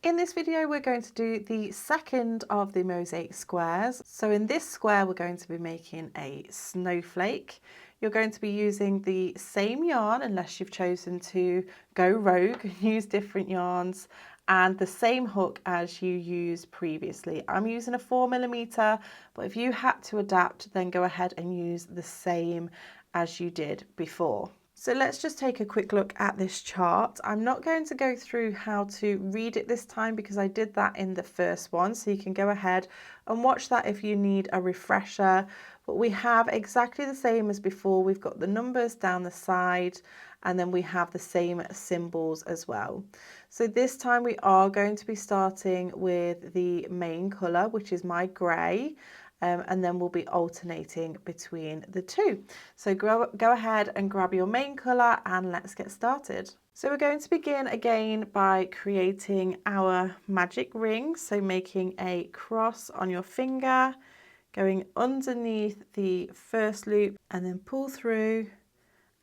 In this video, we're going to do the second of the mosaic squares. So in this square, we're going to be making a snowflake. You're going to be using the same yarn, unless you've chosen to go rogue and use different yarns, and the same hook as you used previously. I'm using a 4mm, but if you had to adapt, then go ahead and use the same as you did before. So let's just take a quick look at this chart. I'm not going to go through how to read it this time because I did that in the first one. So you can go ahead and watch that if you need a refresher. But we have exactly the same as before. We've got the numbers down the side and then we have the same symbols as well. So this time we are going to be starting with the main colour, which is my grey. And then we'll be alternating between the two. So go ahead and grab your main colour and let's get started. So we're going to begin again by creating our magic ring. So making a cross on your finger, going underneath the first loop and then pull through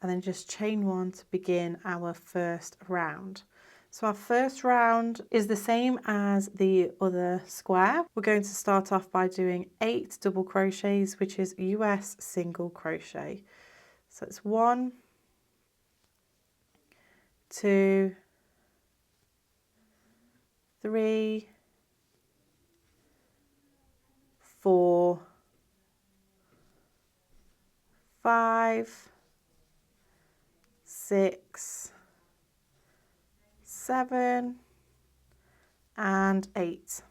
and then just chain one to begin our first round. So our first round is the same as the other square. We're going to start off by doing 8 double crochets, which is US single crochet. So it's 1, 2, 3, 4, 5, 6, 7 and 8.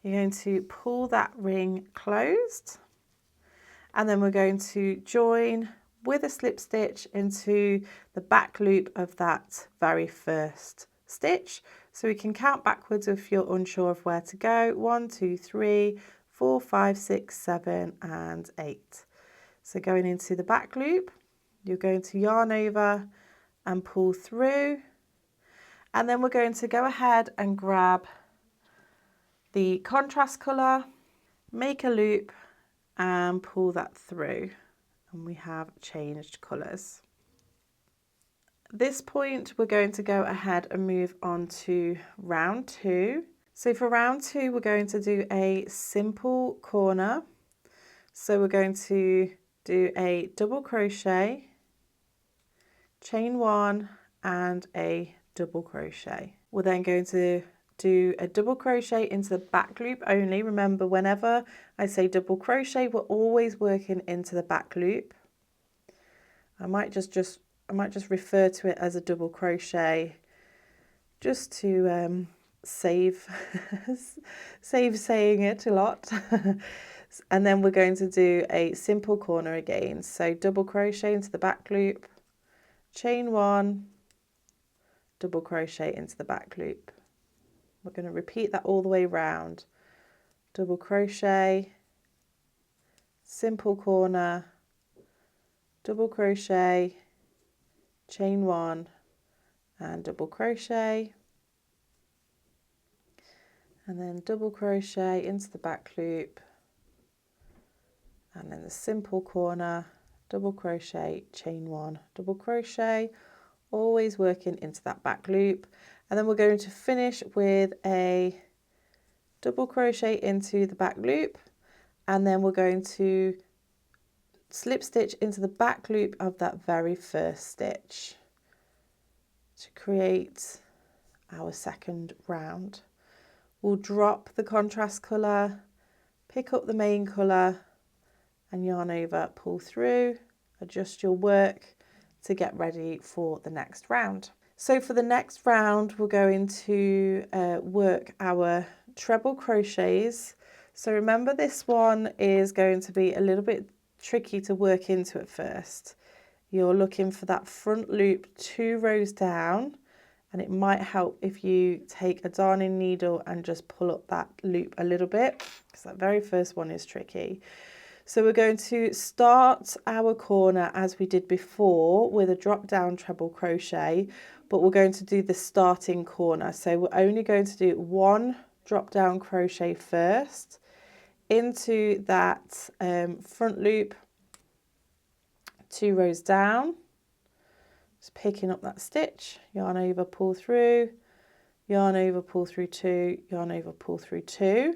You're going to pull that ring closed and then we're going to join with a slip stitch into the back loop of that very first stitch. So we can count backwards if you're unsure of where to go. 1, 2, 3, 4, 5, 6, 7 and 8. So going into the back loop, you're going to yarn over and pull through. And then we're going to go ahead and grab the contrast colour, make a loop and pull that through. And we have changed colours. At this point, we're going to go ahead and move on to round 2. So for round 2, we're going to do a simple corner. So we're going to do a double crochet, chain 1 and a double crochet. We're then going to do a double crochet into the back loop only. Remember, whenever I say double crochet, we're always working into the back loop. I might just refer to it as a double crochet just to save saying it a lot. And then we're going to do a simple corner again. So double crochet into the back loop, chain 1, double crochet into the back loop. We're going to repeat that all the way round. Double crochet, simple corner, double crochet, chain 1 and double crochet, and then double crochet into the back loop, and then the simple corner, double crochet, chain 1, double crochet, always working into that back loop. And then we're going to finish with a double crochet into the back loop, and then we're going to slip stitch into the back loop of that very first stitch to create our second round. We'll drop the contrast colour, pick up the main colour and yarn over, pull through, adjust your work to get ready for the next round. So for the next round, we're going to work our treble crochets. So remember, this one is going to be a little bit tricky to work into at first. You're looking for that front loop 2 rows down, and it might help if you take a darning needle and just pull up that loop a little bit, because that very first one is tricky. So we're going to start our corner as we did before with a drop down treble crochet, but we're going to do the starting corner. So we're only going to do 1 drop down crochet first into that front loop, 2 rows down, just picking up that stitch, yarn over, pull through, yarn over, pull through 2, yarn over, pull through 2,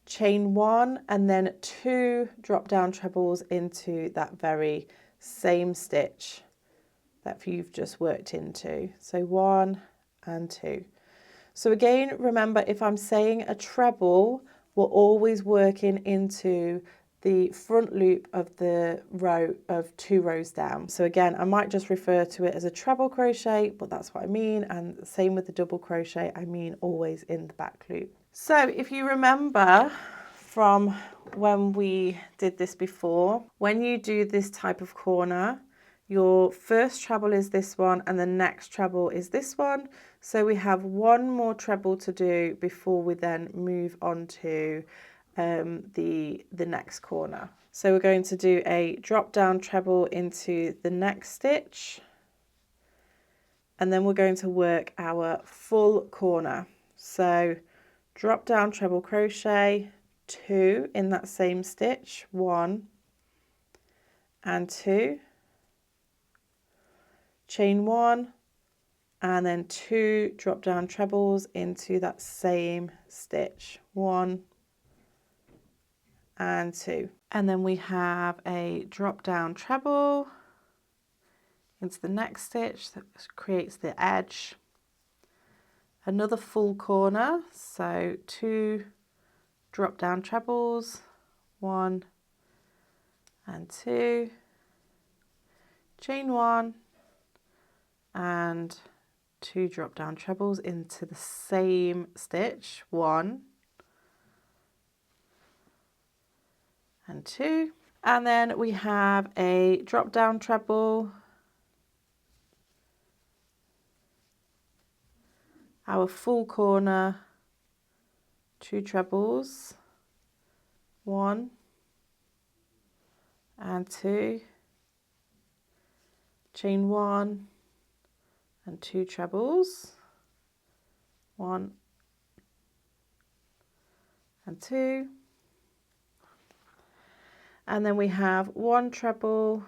chain 1, and then 2 drop down trebles into that very same stitch that you've just worked into. So 1 and 2. So again, remember, if I'm saying a treble, we're always working into the front loop of the row of 2 rows down. So again, I might just refer to it as a treble crochet, but that's what I mean. And same with the double crochet, I mean always in the back loop. So if you remember from when we did this before, when you do this type of corner, your first treble is this one and the next treble is this one. So we have one more treble to do before we then move on to the next corner. So we're going to do a drop down treble into the next stitch, and then we're going to work our full corner. So drop down treble crochet, 2 in that same stitch, 1 and 2, chain 1, and then 2 drop down trebles into that same stitch, 1 and 2. And then we have a drop down treble into the next stitch that creates the edge, another full corner, so 2 drop down trebles, 1 and 2, chain 1 and 2 drop down trebles into the same stitch, 1 and 2, and then we have a drop down treble, our full corner, 2 trebles, 1 and 2, chain 1 and 2 trebles, 1 and 2, and then we have 1 treble,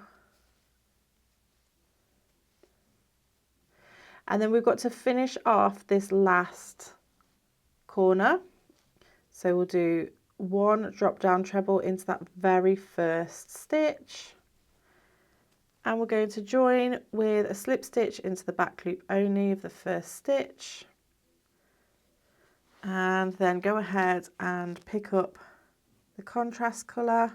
and then we've got to finish off this last corner. So we'll do 1 drop down treble into that very first stitch, and we're going to join with a slip stitch into the back loop only of the first stitch, and then go ahead and pick up the contrast colour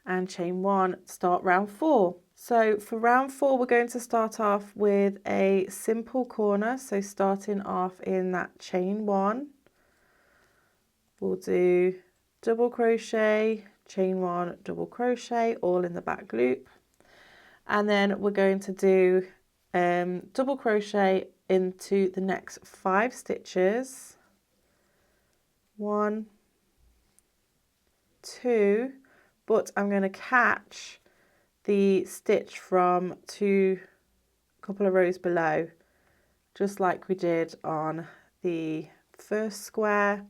and chain 1, start round 4. So for round 4 we're going to start off with a simple corner, so starting off in that chain 1, we'll do double crochet, chain 1, double crochet, all in the back loop, and then we're going to do double crochet into the next 5 stitches, 1, 2, but I'm going to catch the stitch from a couple of rows below, just like we did on the first square,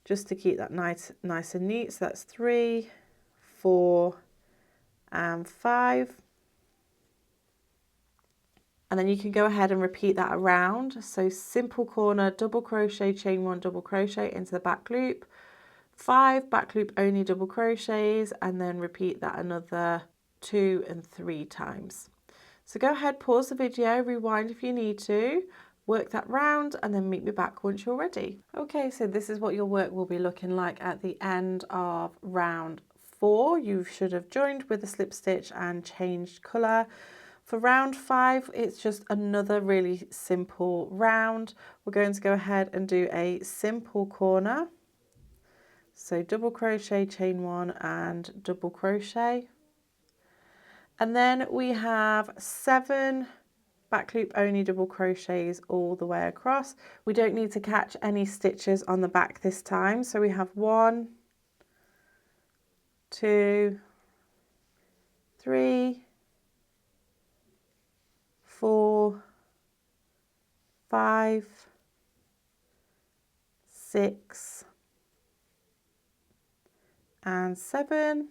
just to keep that nice and neat. So that's 3, 4 and 5, and then you can go ahead and repeat that around. So simple corner, double crochet, chain 1, double crochet into the back loop, 5 back loop only double crochets, and then repeat that another 2 and 3 times. So go ahead, pause the video, rewind if you need to, work that round, and then meet me back once you're ready. Okay, so this is what your work will be looking like at the end of round 4. You should have joined with a slip stitch and changed colour. For round 5, it's just another really simple round. We're going to go ahead and do a simple corner. So double crochet, chain 1 and double crochet. And then we have 7 back loop only double crochets all the way across. We don't need to catch any stitches on the back this time. So we have 1, 2, 3, 4, 5, 6 and 7,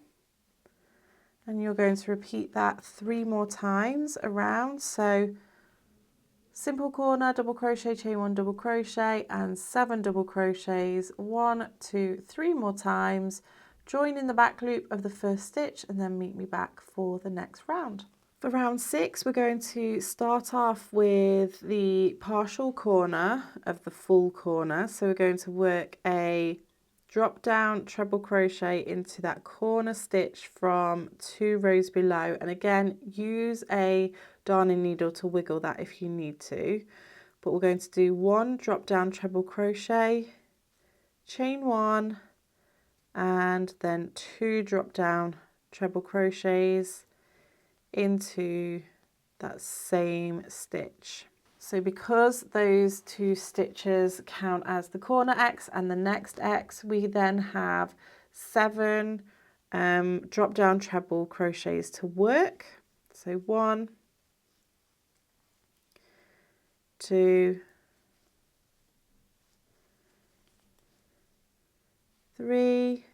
And you're going to repeat that 3 more times around. So simple corner, double crochet, chain 1, double crochet, and 7 double crochets, 1, 2, 3 more times. Join in the back loop of the first stitch and then meet me back for the next round. For round 6, we're going to start off with the partial corner of the full corner. So we're going to work a drop down treble crochet into that corner stitch from 2 rows below, and again use a darning needle to wiggle that if you need to, but we're going to do 1 drop down treble crochet, chain 1, and then 2 drop down treble crochets into that same stitch. So because those 2 stitches count as the corner X and the next X, we then have 7 drop down treble crochets to work. So 1, 2, 3,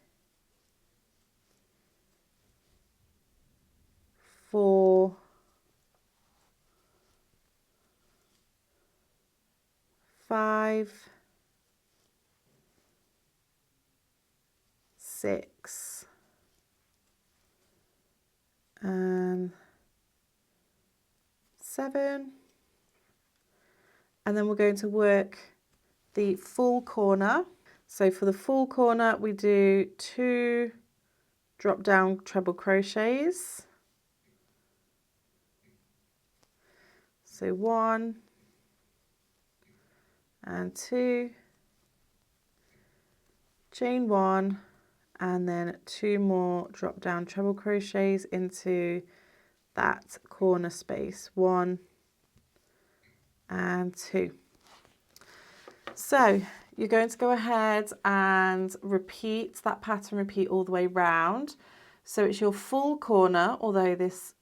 4, 5, 6, and 7, and then we're going to work the full corner. So for the full corner we do 2 drop down treble crochets, so 1 and 2, chain 1, and then 2 more drop down treble crochets into that corner space, 1 and 2. So you're going to go ahead and repeat that pattern, repeat all the way round. So it's your full corner, although this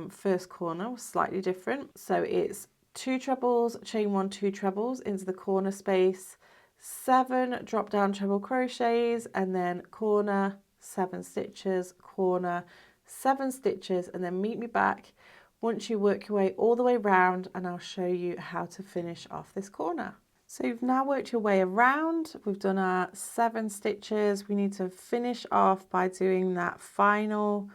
first corner was slightly different. So it's 2 trebles, chain 1, 2 trebles into the corner space, 7 drop down treble crochets, and then corner, 7 stitches, corner, 7 stitches, and then meet me back once you work your way all the way round, and I'll show you how to finish off this corner. So you've now worked your way around, we've done our 7 stitches. We need to finish off by doing that final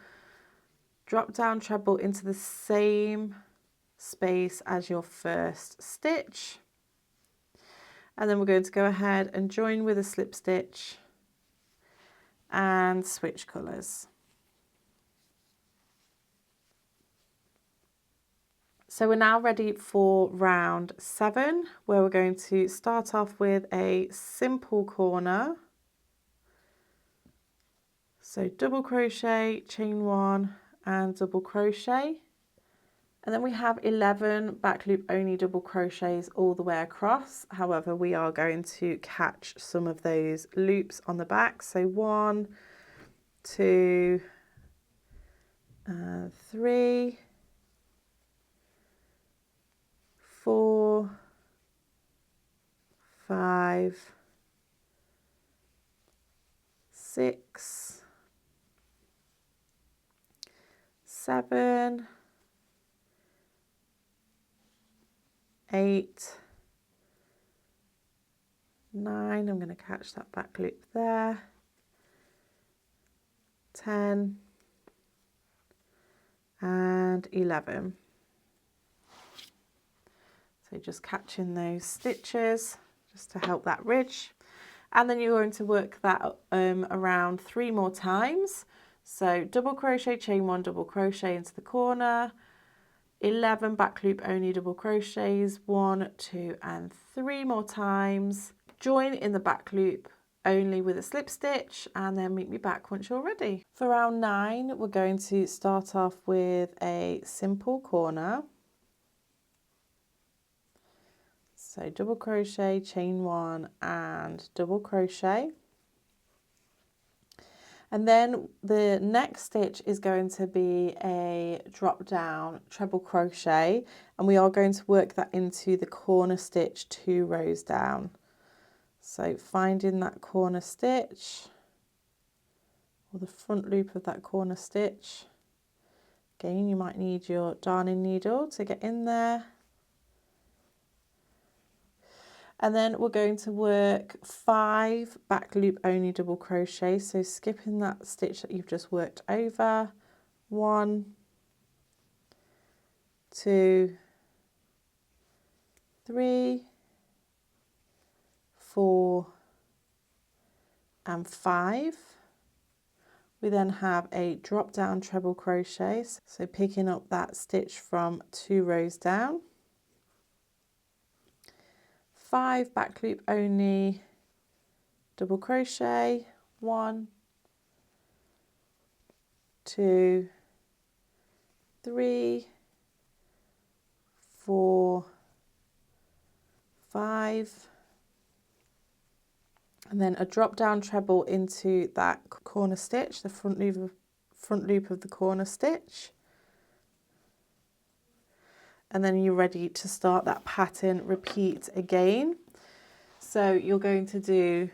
drop down treble into the same space as your first stitch. And then we're going to go ahead and join with a slip stitch and switch colours. So we're now ready for round 7, where we're going to start off with a simple corner. So double crochet, chain 1, and double crochet. And then we have 11 back loop only double crochets all the way across. However, we are going to catch some of those loops on the back. So 1, 2, 3, 4, 5, 6, 7, 8, 9, I'm going to catch that back loop there, 10, and 11. So just catching those stitches just to help that ridge. And then you're going to work that around 3 more times. So double crochet, chain 1, double crochet into the corner, 11 back loop only double crochets, 1, 2, and 3 more times. Join in the back loop only with a slip stitch, and then meet me back once you're ready. For round 9, we're going to start off with a simple corner. So double crochet, chain 1, and double crochet. And then the next stitch is going to be a drop down treble crochet, and we are going to work that into the corner stitch 2 rows down. So finding that corner stitch, or the front loop of that corner stitch, Again, you might need your darning needle to get in there. And then we're going to work 5 back loop only double crochet, so skipping that stitch that you've just worked over. 1, 2, 3, 4 and 5. We then have a drop down treble crochet, so picking up that stitch from 2 rows down. 5 back loop only double crochet, 1, 2, 3, 4, 5, and then a drop down treble into that corner stitch, the front loop of the corner stitch, and then you're ready to start that pattern. Repeat again. So you're going to do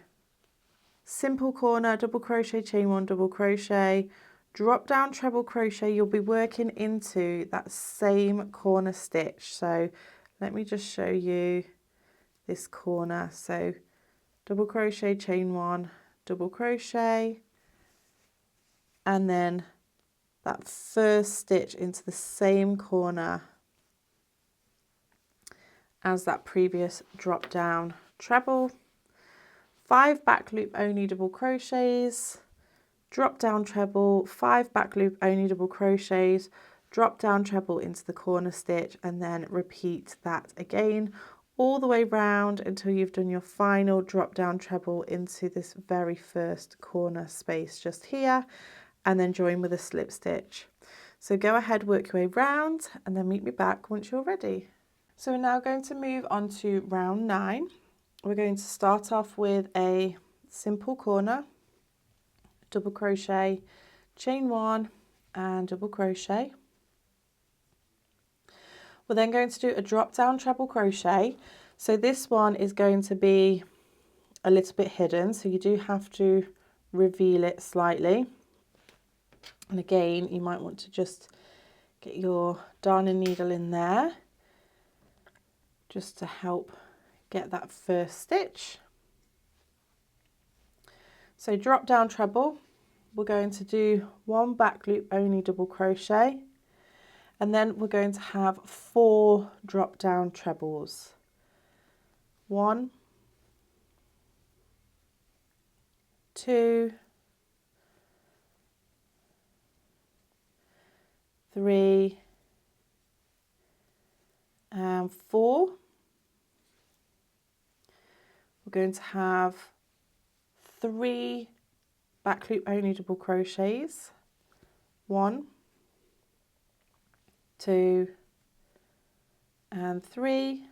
simple corner, double crochet, chain 1, double crochet, drop down treble crochet. You'll be working into that same corner stitch. So let me just show you this corner. So double crochet, chain 1, double crochet, and then that first stitch into the same corner as that previous drop down treble. 5 back loop only double crochets, drop down treble, 5 back loop only double crochets, drop down treble into the corner stitch, and then repeat that again all the way round until you've done your final drop down treble into this very first corner space just here, and then join with a slip stitch. So go ahead, work your way round, and then meet me back once you're ready. So we're now going to move on to round 9. We're going to start off with a simple corner, double crochet, chain 1 and double crochet. We're then going to do a drop down treble crochet. So this one is going to be a little bit hidden, so you do have to reveal it slightly. And again, you might want to just get your darning needle in there just to help get that first stitch. So drop down treble, we're going to do 1 back loop only double crochet, and then we're going to have 4 drop down trebles. 1, 2, 3 and 4. We're going to have 3 back loop only double crochets. 1, 2 and 3.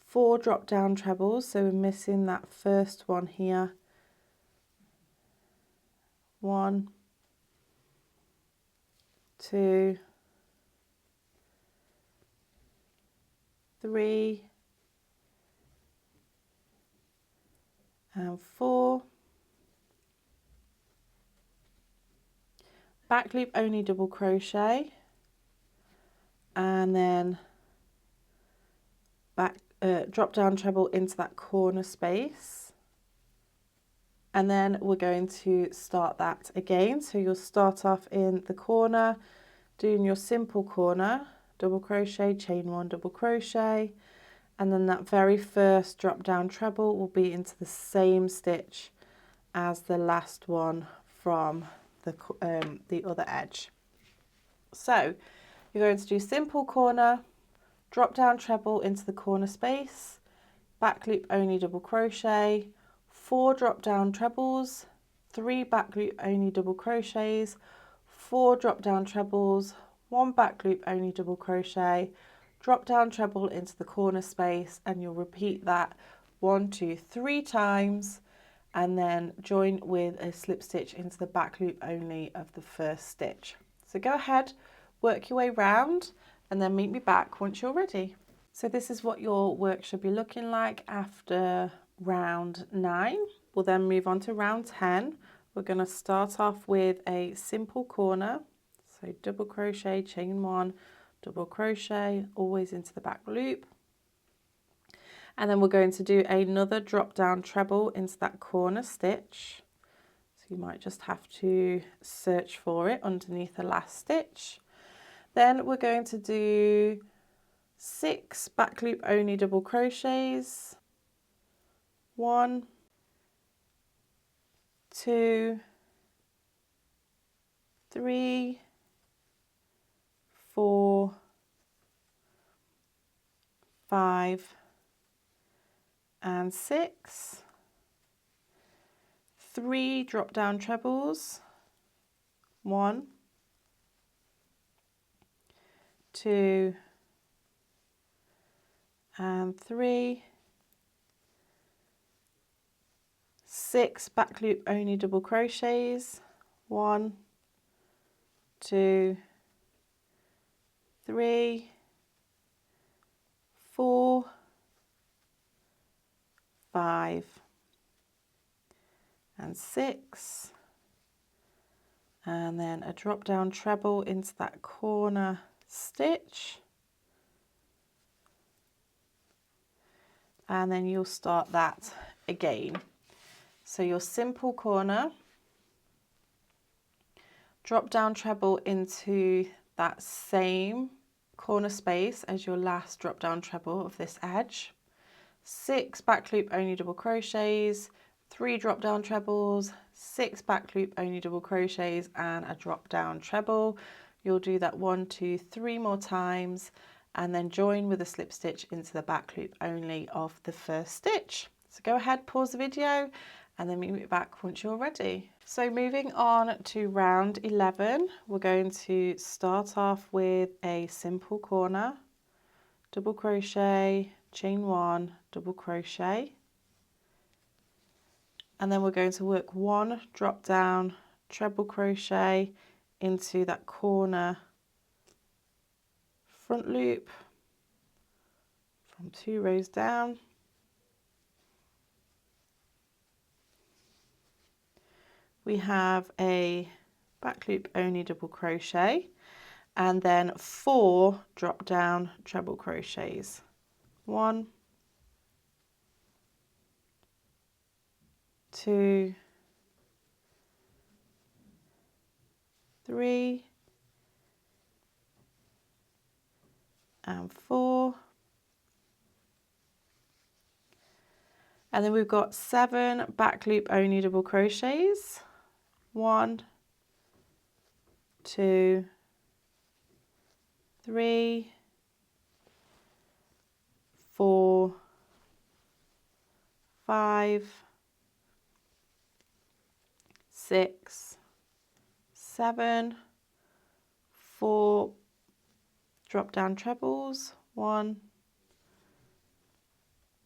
4 drop down trebles, so we're missing that first one here. 1, 2, 3 and 4. Back loop only double crochet, and then drop down treble into that corner space, and then we're going to start that again. So you'll start off in the corner doing your simple corner, double crochet, chain 1, double crochet, and then that very first drop down treble will be into the same stitch as the last one from the other edge. So you're going to do simple corner, drop down treble into the corner space, back loop only double crochet, 4 drop down trebles, 3 back loop only double crochets, 4 drop down trebles, 1 back loop only double crochet, drop down treble into the corner space, and you'll repeat that 1, 2, 3 times, and then join with a slip stitch into the back loop only of the first stitch. So go ahead, work your way round, and then meet me back once you're ready. So this is what your work should be looking like after round 9. We'll then move on to round 10. We're going to start off with a simple corner. So double crochet, chain 1, double crochet, always into the back loop. And then we're going to do another drop down treble into that corner stitch. So you might just have to search for it underneath the last stitch. Then we're going to do 6 back loop only double crochets. 1, 2, 3, 4, 5, and 6. 3 drop down trebles. 1, 2, and 3. 6 back loop only double crochets. 1, 2, 3, 4, 5, and 6. And then a drop down treble into that corner stitch. And then you'll start that again. So your simple corner, drop down treble into that same corner space as your last drop down treble of this edge. 6 back loop only double crochets, 3 drop down trebles, 6 back loop only double crochets, and a drop down treble. You'll do that 1, 2, 3 more times, and then join with a slip stitch into the back loop only of the first stitch. So go ahead, pause the video, and then meet me back once you're ready. So moving on to round 11, we're going to start off with a simple corner, double crochet, chain 1, double crochet, and then we're going to work 1 drop down treble crochet into that corner front loop from 2 rows down. We have a back loop only double crochet, and then 4 drop down treble crochets. 1, 2, 3, and 4. And then we've got 7 back loop only double crochets. 1, 2, 3, 4, 5, 6, 7, 4 drop down trebles. 1,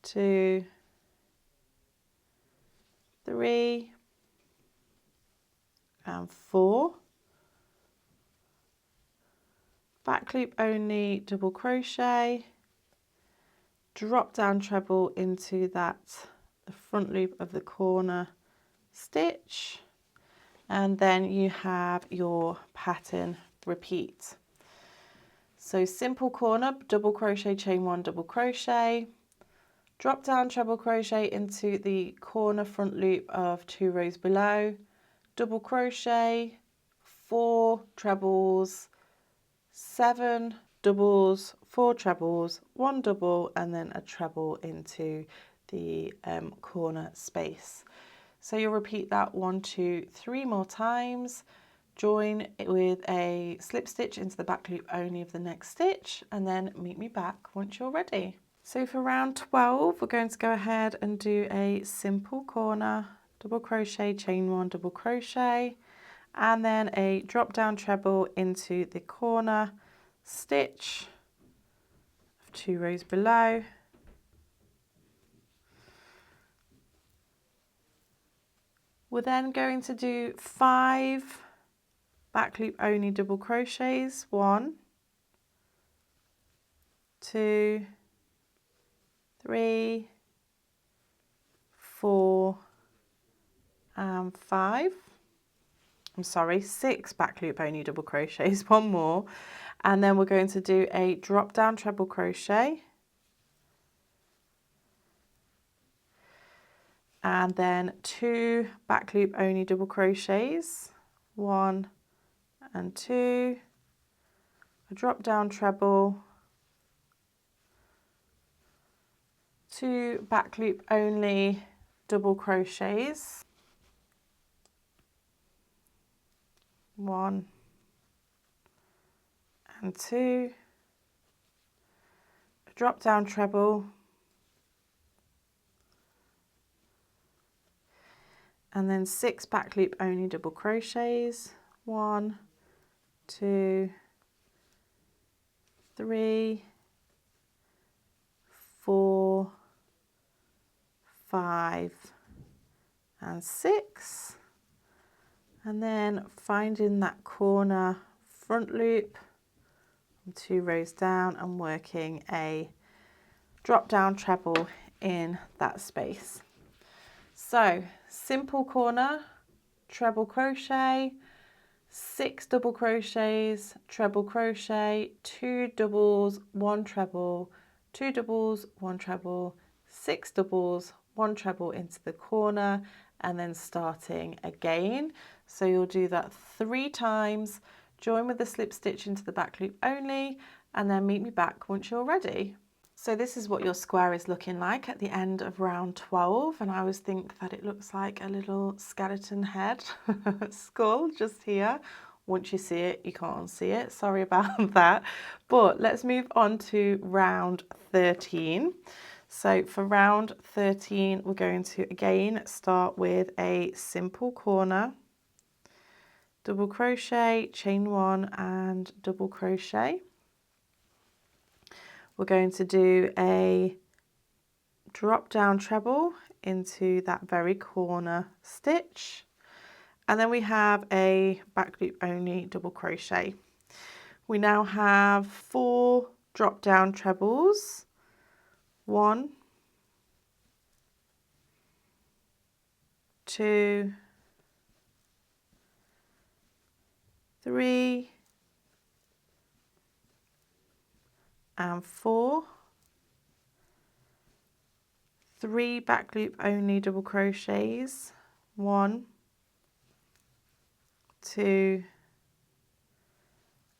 2, 3, and 4. Back loop only double crochet, drop down treble into the front loop of the corner stitch, and then you have your pattern repeat. So simple corner, double crochet, chain 1, double crochet, drop down treble crochet into the corner front loop of 2 rows below, double crochet, 4 trebles, 7 doubles, 4 trebles, 1 double, and then a treble into the corner space. So you'll repeat that 1, 2, 3 more times, join with a slip stitch into the back loop only of the next stitch, and then meet me back once you're ready. So for round 12, we're going to go ahead and do a simple corner, double crochet, chain 1, double crochet, and then a drop down treble into the corner stitch of 2 rows below. We're then going to do 5 back loop only double crochets. 1, 2, 3, 4, and 5. 6 back loop only double crochets, one more, and then we're going to do a drop down treble crochet, and then 2 back loop only double crochets, 1 and 2, a drop down treble, 2 back loop only double crochets, 1 and 2, a drop down treble, and then 6 back loop only double crochets, 1, 2, 3, 4, 5 and 6, and then finding that corner front loop, 2 rows down and working a drop down treble in that space. So simple corner, treble crochet, 6 double crochets, treble crochet, 2 doubles, 1 treble, 2 doubles, 1 treble, 6 doubles, 1 treble into the corner, and then starting again. So you'll do that 3 times, join with the slip stitch into the back loop only, and then meet me back once you're ready. So this is what your square is looking like at the end of round 12, and I always think that it looks like a little skeleton head skull just here. Once you see it, you can't unsee it. Sorry about that. But let's move on to round 13. So for round 13, we're going to again start with a simple corner, double crochet, chain 1 and double crochet. We're going to do a drop down treble into that very corner stitch, and then we have a back loop only double crochet. We now have 4 drop down trebles, 1, 2, 3 and 4, 3 back loop only double crochets, 1, 2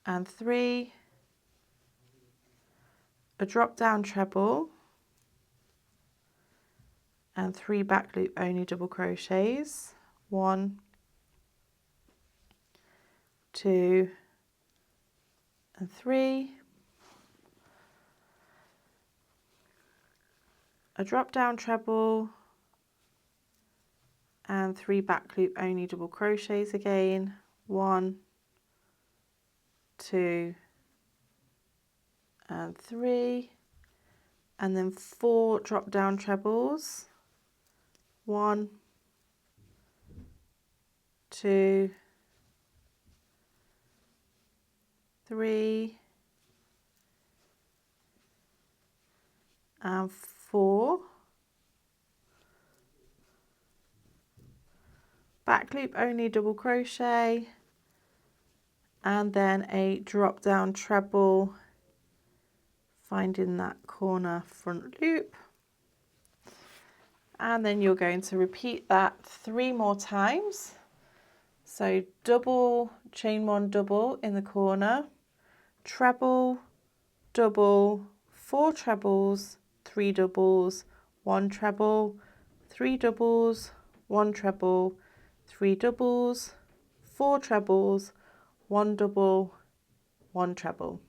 and 3, a drop down treble and 3 back loop only double crochets, 1, 2 and 3, a drop down treble and 3 back loop only double crochets again, 1, 2 and 3, and then 4 drop down trebles, 1, 2, 3 and 4, back loop only double crochet, and then a drop down treble, finding that corner front loop, and then you're going to repeat that 3 more times. So double, chain 1 double in the corner, treble, double, 4 trebles, 3 doubles, 1 treble, 3 doubles, 1 treble, 3 doubles, 4 trebles, 1 double, 1 treble.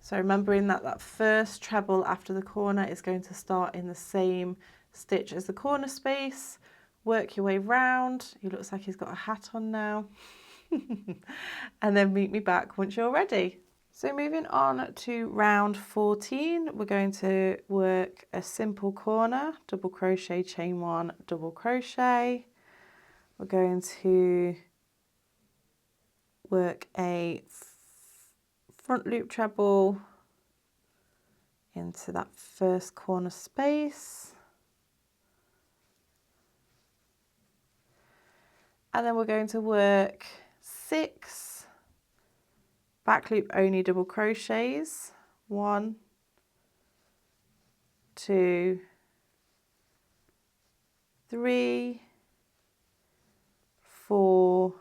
So remembering that that first treble after the corner is going to start in the same stitch as the corner space. Work your way round. He looks like he's got a hat on now. And then meet me back once you're ready. So moving on to round 14, we're going to work a simple corner, double crochet, chain 1, double crochet. We're going to work a front loop treble into that first corner space. and then we're going to work 6 back loop only double crochets. 1, 2, 3, 4,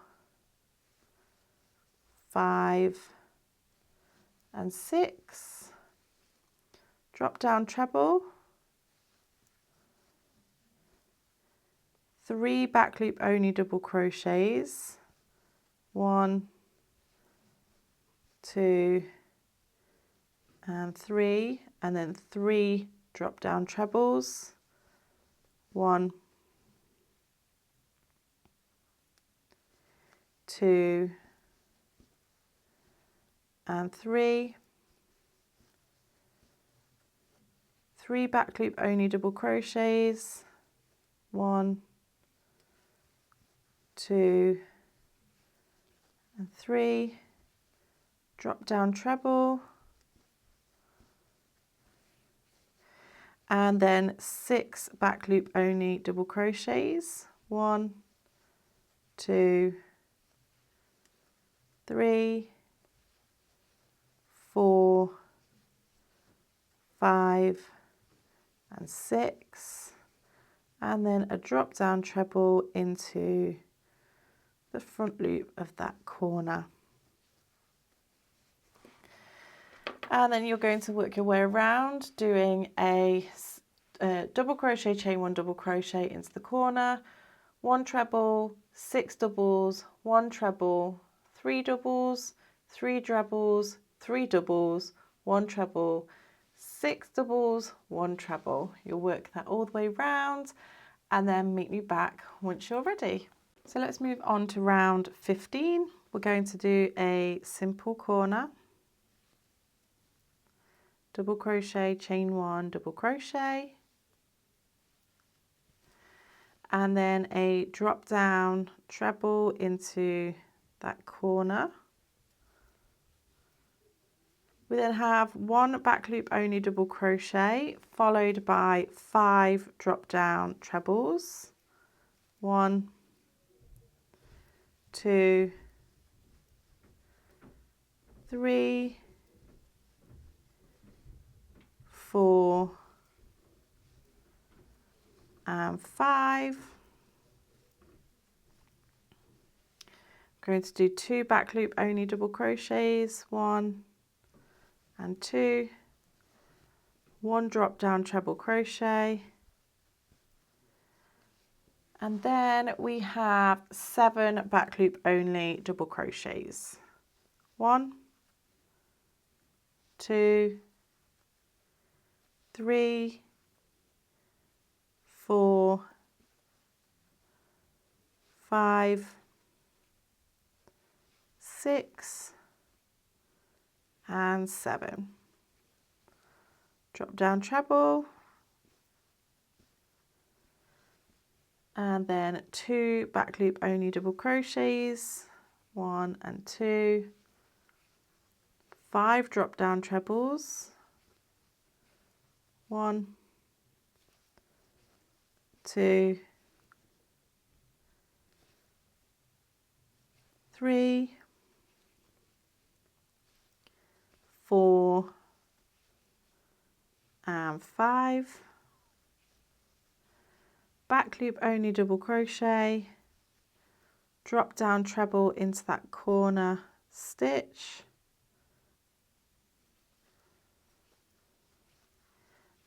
5 and 6. Drop down treble, 3 back loop only double crochets. 1, 2 and 3, and then 3 drop down trebles. 1, 2 and 3. 3 back loop only double crochets. 1, 2 and 3. Drop down treble, and then 6 back loop only double crochets. 1, 2, 3, 4, 5 and 6, and then a drop down treble into the front loop of that corner. And then you're going to work your way around doing a double crochet, chain 1 double crochet into the corner, 1 treble, 6 doubles, 1 treble, 3 doubles, 3 trebles, 3 doubles, 1 treble, 6 doubles, 1 treble. You'll work that all the way round and then meet me back once you're ready. So let's move on to round 15. We're going to do a simple corner, double crochet, chain 1 double crochet, and then a drop down treble into that corner. We then have 1 back loop only double crochet followed by 5 drop down trebles. 1, 2, 3, 4 and 5. I'm going to do 2 back loop only double crochets, 1 and 2, 1 drop down treble crochet, and then we have 7 back loop only double crochets. 1, 2, 3, 4, 5, 6 and 7. Drop down treble, and then 2 back loop only double crochets, 1 and 2, 5 drop down trebles, 1, 2, 3, 4 and 5, back loop only double crochet, drop down treble into that corner stitch,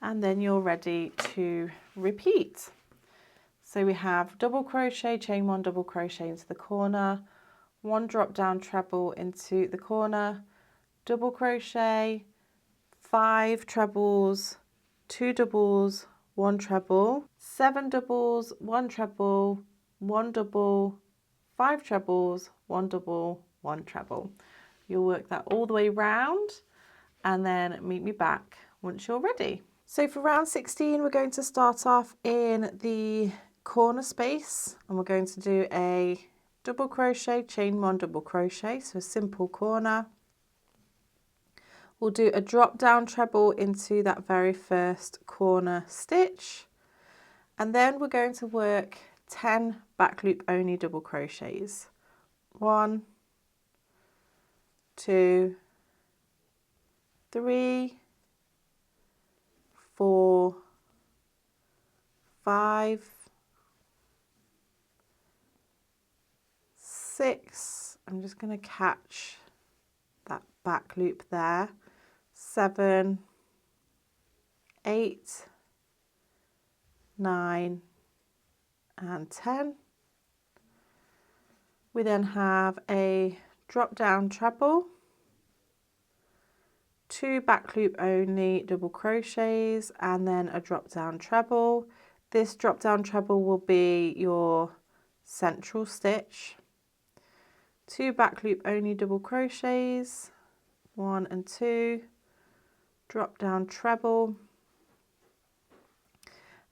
and then you're ready to repeat. So we have double crochet, chain 1 double crochet into the corner, 1 drop down treble into the corner, double crochet, 5 trebles, 2 doubles, 1 treble, 7 doubles, 1 treble, 1 double, 5 trebles, 1 double, 1 treble. You'll work that all the way round and then meet me back once you're ready. So for round 16, we're going to start off in the corner space, and we're going to do a double crochet, chain 1 double crochet, so a simple corner. We'll do a drop down treble into that very first corner stitch, and then we're going to work 10 back loop only double crochets. 1, 2, 3, 4, 5, 6. I'm just going to catch that back loop there. 7, 8, 9 and 10. We then have a drop down treble, 2 back loop only double crochets, and then a drop down treble. This drop down treble will be your central stitch. 2 back loop only double crochets, 1 and 2, drop down treble,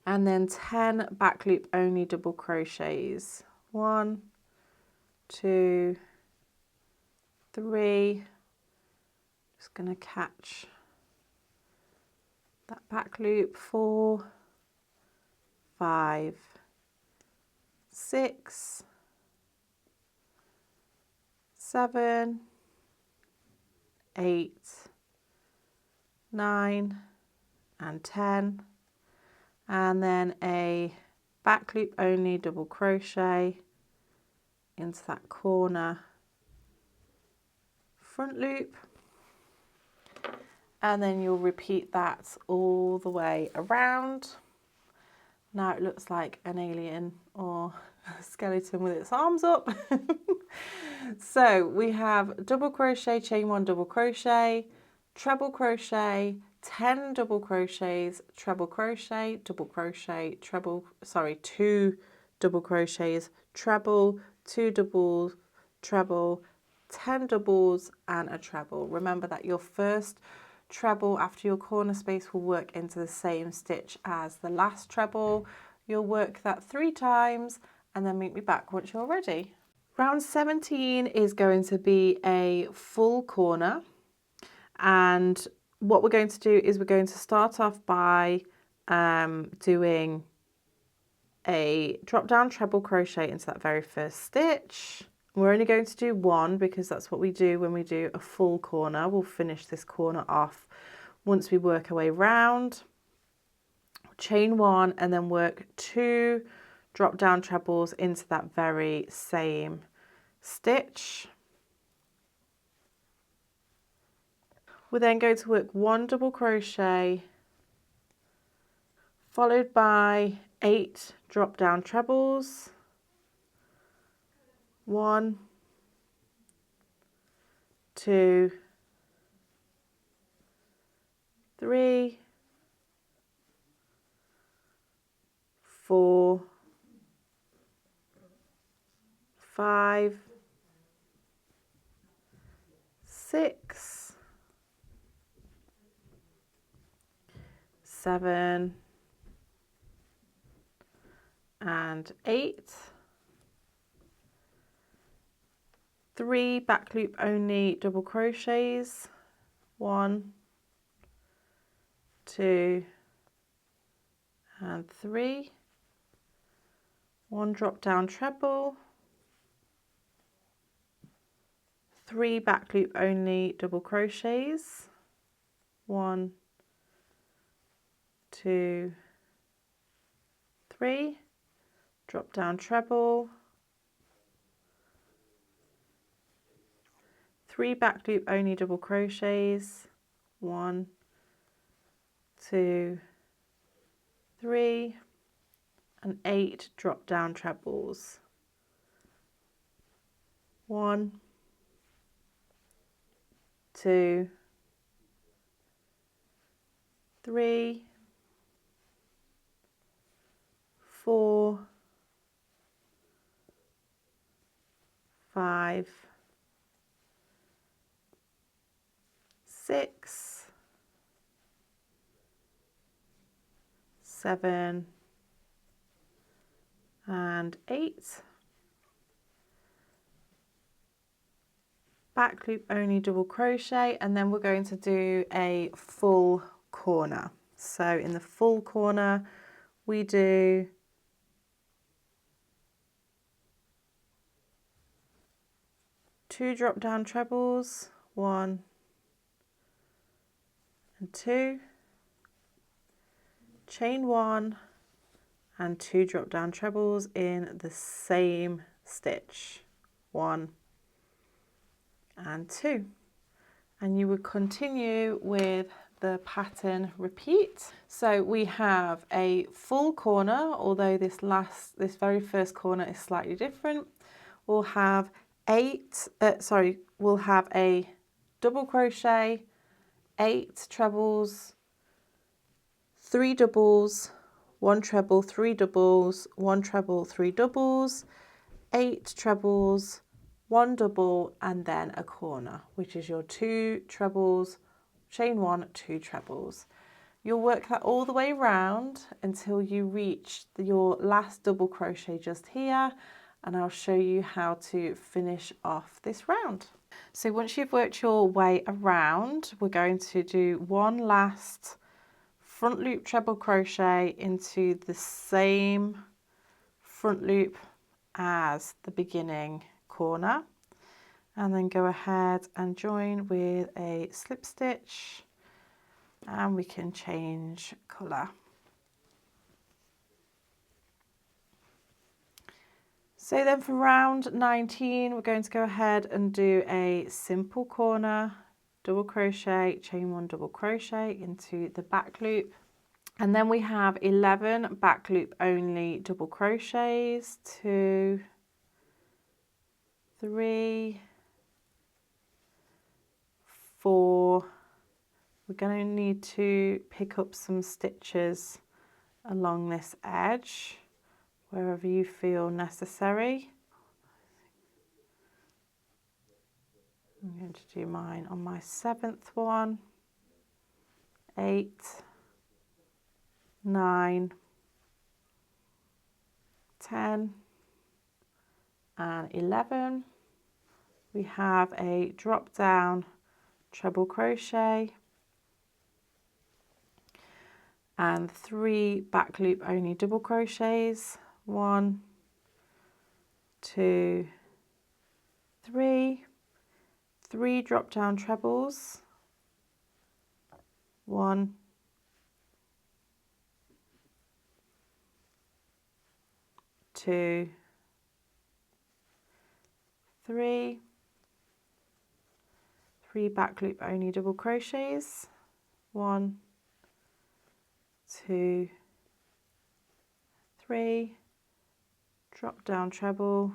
and then 10 back loop only double crochets. 1, 2, 3. Just going to catch that back loop. 4, 5, 6, 7, 8, 9 and 10, and then a back loop only double crochet into that corner front loop, and then you'll repeat that all the way around. Now it looks like an alien or a skeleton with its arms up. So we have double crochet, chain 1, double crochet, treble crochet, 10 double crochets, treble crochet, double crochet, treble, sorry, 2 double crochets, treble, 2 doubles, treble, 10 doubles and a treble. Remember that your first treble after your corner space will work into the same stitch as the last treble. You'll work that 3 times and then meet me back once you're ready. Round 17 is going to be a full corner, and what we're going to do is we're going to start off by doing a drop down treble crochet into that very first stitch. We're only going to do 1 because that's what we do when we do a full corner. We'll finish this corner off once we work our way round. Chain 1 and then work 2 drop down trebles into that very same stitch. We're then going to work 1 double crochet followed by 8 drop down trebles. 1, 2, 3, 4, 5, 6, 7 and 8. 3 back loop only double crochets. 1, 2 and 3. 1 drop down treble. 3 back loop only double crochets. 1, 2, 3, drop down treble, 3 back loop only double crochets, 1, 2, 3, and 8 drop down trebles. 1, 2, 3, 4, 5, 6, 7 and 8. Back loop only double crochet, and then we're going to do a full corner. So in the full corner we do 2 drop down trebles, 1 and 2, chain 1 and 2 drop down trebles in the same stitch, 1 and 2, and you would continue with the pattern repeat. So we have a full corner, although this very first corner is slightly different. We'll have we'll have a double crochet, 8 trebles, 3 doubles, 1 treble, 3 doubles, 1 treble, 3 doubles, 8 trebles, 1 double, and then a corner, which is your 2 trebles, chain 1, 2 trebles. You'll work that all the way around until you reach your last double crochet just here, and I'll show you how to finish off this round. So once you've worked your way around, we're going to do one last front loop treble crochet into the same front loop as the beginning corner, and then go ahead and join with a slip stitch, and we can change colour. So then for round 19, we're going to go ahead and do a simple corner, double crochet, chain 1 double crochet into the back loop, and then we have 11 back loop only double crochets, 2, 3, 4. We're going to need to pick up some stitches along this edge wherever you feel necessary. I'm going to do mine on my 7th one, 8, 9, 10 and 11. We have a drop down treble crochet and 3 back loop only double crochets, 1, 2, 3, 3 drop down trebles, 1, 2, 3, 3 back loop only double crochets, 1, 2, 3, drop down treble,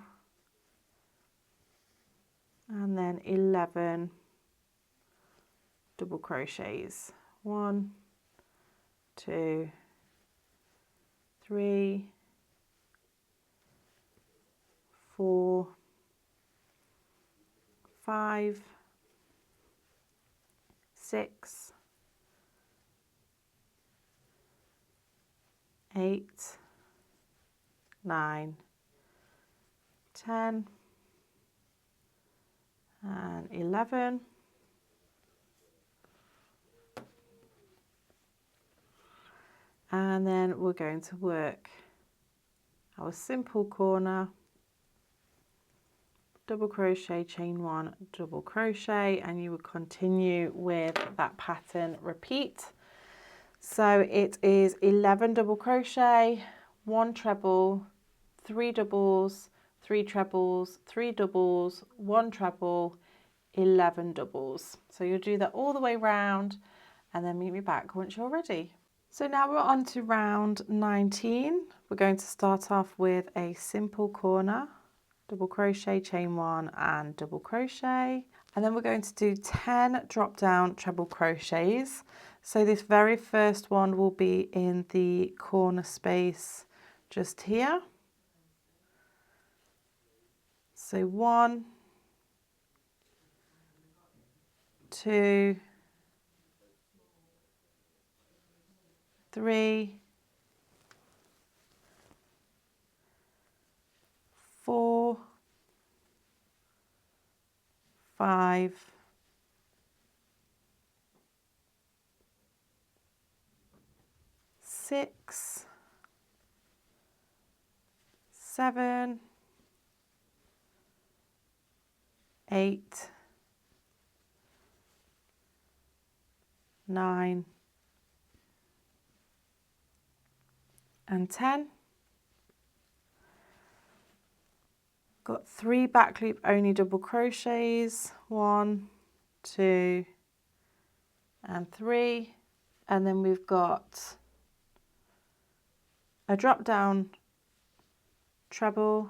and then 11 double crochets, 1, 2, 3, 4, 5, 6, 8, 9, 10 and 11. And then we're going to work our simple corner, double crochet, chain 1 double crochet, and you will continue with that pattern repeat. So it is 11 double crochet, 1 treble, 3 doubles, 3 trebles, 3 doubles, 1 treble, 11 doubles. So you'll do that all the way round and then meet me back once you're ready. So now we're on to round 19. We're going to start off with a simple corner, double crochet, chain 1 and double crochet, and then we're going to do 10 drop down treble crochets. So this very first one will be in the corner space just here. So 1, 2, 3, 4, 5, 6, 7, 8, 9 and 10. Got 3 back loop only double crochets, 1, 2 and 3, and then we've got a drop down treble,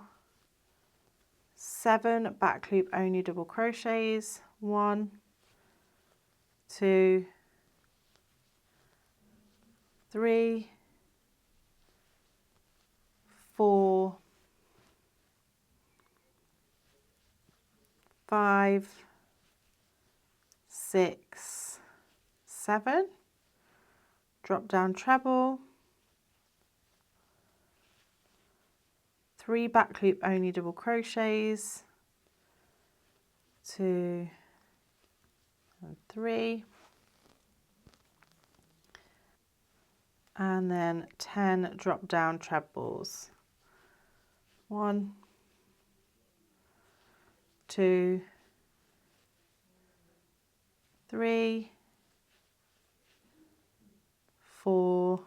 7 back loop only double crochets, 1, 2, 3, 4, 5, 6, 7, drop down treble, 3 back loop only double crochets, 2 and 3, and then 10 drop down trebles, 1, 2, 3, 4,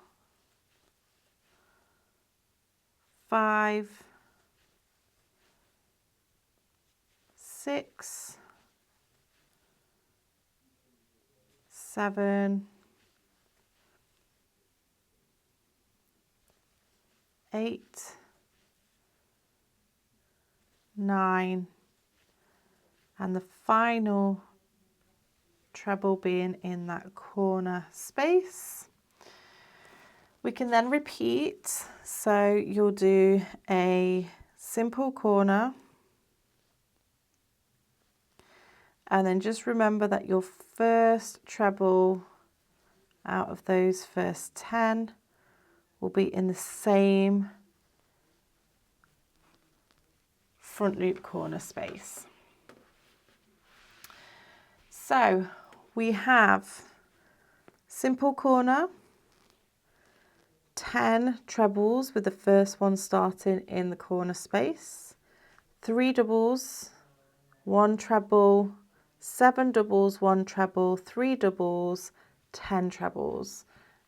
5, 6, 7, 8, 9, and the final treble being in that corner space. We can then repeat, so you'll do a simple corner, and then just remember that your first treble out of those first 10 will be in the same front loop corner space. So we have simple corner, 10 trebles with the first one starting in the corner space, 3 doubles, 1 treble, 7 doubles, 1 treble, 3 doubles, 10 trebles.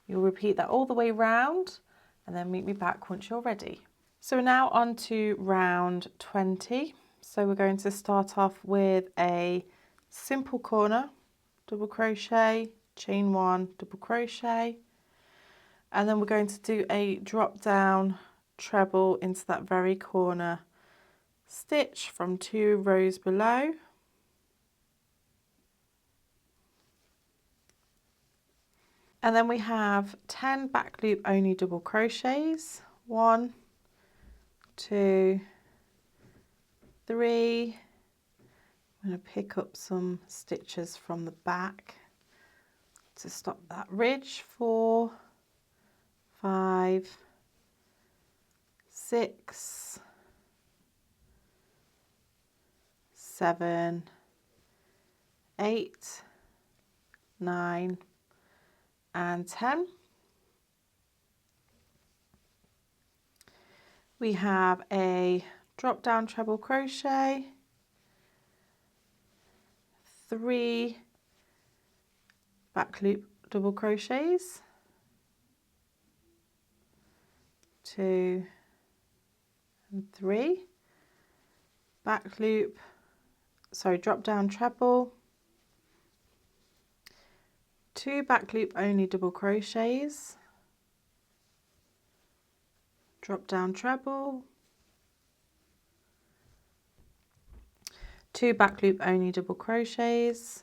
You'll repeat that all the way round and then meet me back once you're ready. So we're now on to round 20. So we're going to start off with a simple corner, double crochet, chain 1, double crochet, and then we're going to do a drop down treble into that very corner stitch from 2 rows below. And then we have 10 back loop only double crochets, 1, 2, 3. I'm going to pick up some stitches from the back to stop that ridge, 4, 5, 6, 7, 8, 9 and 10. We have a drop down treble crochet, 3 back loop double crochets, 2 and 3, back loop, drop down treble, 2 back loop only double crochets, drop down treble, 2 back loop only double crochets,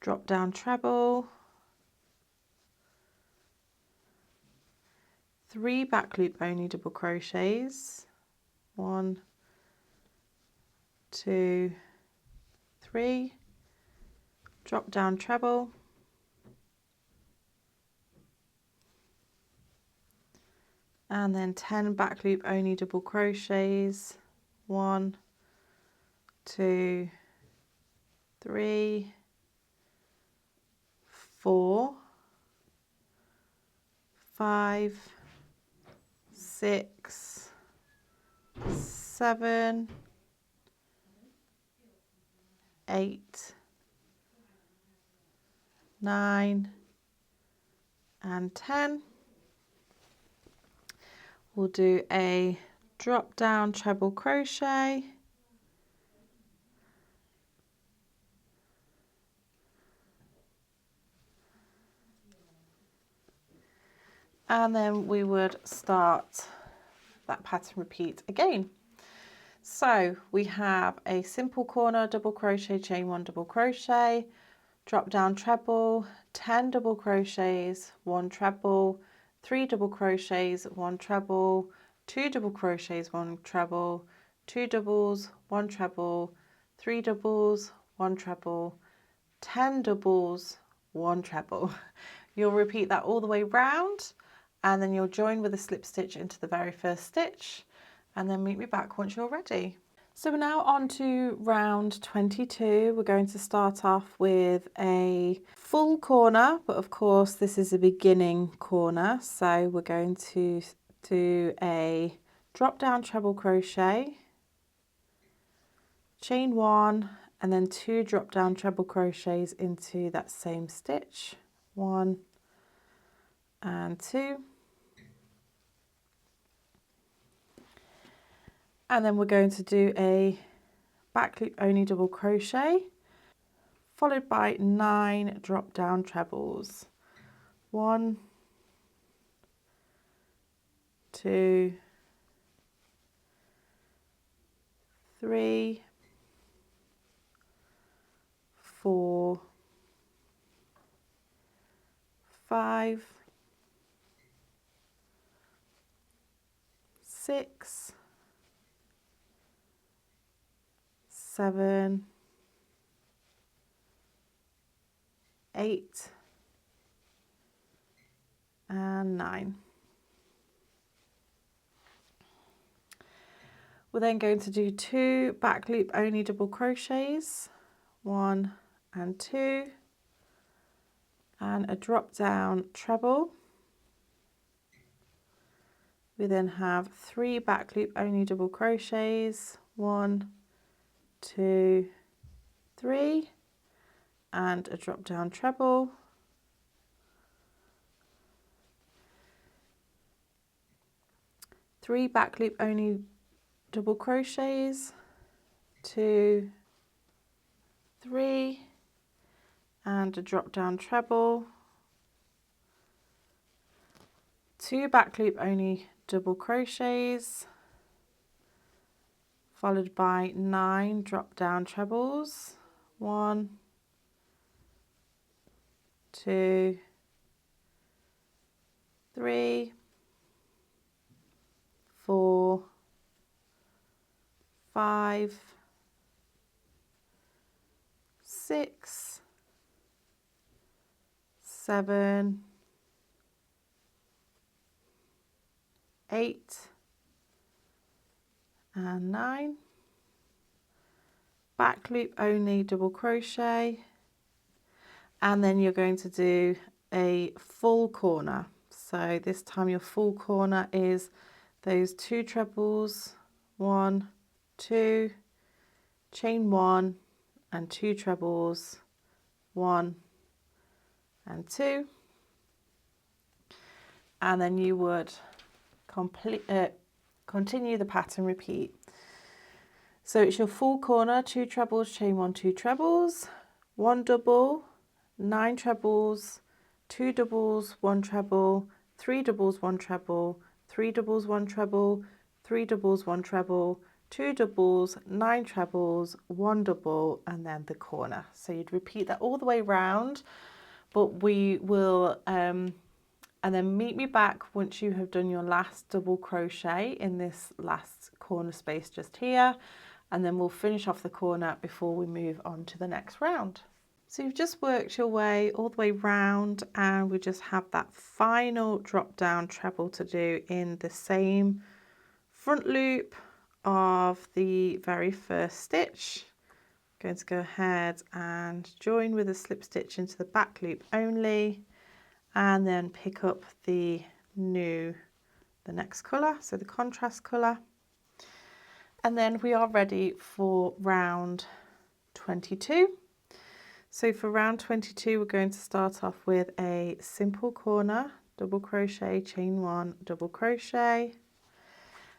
drop down treble, 3 back loop only double crochets, 1, 2, 3, drop down treble, and then 10 back loop only double crochets, 1, 2, 3, 4, 5, 6, 7, 8, 9 and 10. We'll do a drop down treble crochet, and then we would start that pattern repeat again. So we have a simple corner, double crochet, chain 1, double crochet, drop down treble, 10 double crochets, 1 treble, 3 double crochets, 1 treble, 2 double crochets, 1 treble, 2 doubles, 1 treble, 3 doubles, 1 treble, 10 doubles, 1 treble. You'll repeat that all the way round, and then you'll join with a slip stitch into the very first stitch, and then meet me back once you're ready. So we're now on to round 22. We're going to start off with a full corner, but of course this is a beginning corner. So we're going to do a drop down treble crochet, chain 1, and then 2 drop down treble crochets into that same stitch, 1 and 2. And then we're going to do a back loop only double crochet, followed by 9 drop down trebles, 1, 2, 3, 4, 5, 6, 7, 8 and 9. We're then going to do 2 back loop only double crochets, 1 and 2, and a drop down treble. We then have 3 back loop only double crochets, 1, 2, 3, and a drop down treble. 3 back loop only double crochets, 2, 3, and a drop down treble, 2 back loop only double crochets, followed by 9 drop down trebles, 1, 2, 3, 4, 5, 6, 7, 8 and 9. Back loop only double crochet, and then you're going to do a full corner. So this time your full corner is those 2 trebles, 1, 2, chain 1 and 2 trebles, 1 and 2, and then you would continue the pattern repeat. So it's your full corner, 2 trebles, chain 1, 2 trebles, 1 double, 9 trebles, 2 doubles, 1 treble, 3 doubles, 1 treble, 3 doubles, 1 treble, 3 doubles, 1 treble, 2 doubles, 9 trebles, 1 double, and then the corner. So you'd repeat that all the way round, but we will and then meet me back once you have done your last double crochet in this last corner space just here, and then we'll finish off the corner before we move on to the next round. So you've just worked your way all the way round, and we just have that final drop down treble to do in the same front loop of the very first stitch. I'm going to go ahead and join with a slip stitch into the back loop only, and then pick up the next colour, so the contrast colour, and then we are ready for round 22. So for round 22, we're going to start off with a simple corner, double crochet, chain 1, double crochet,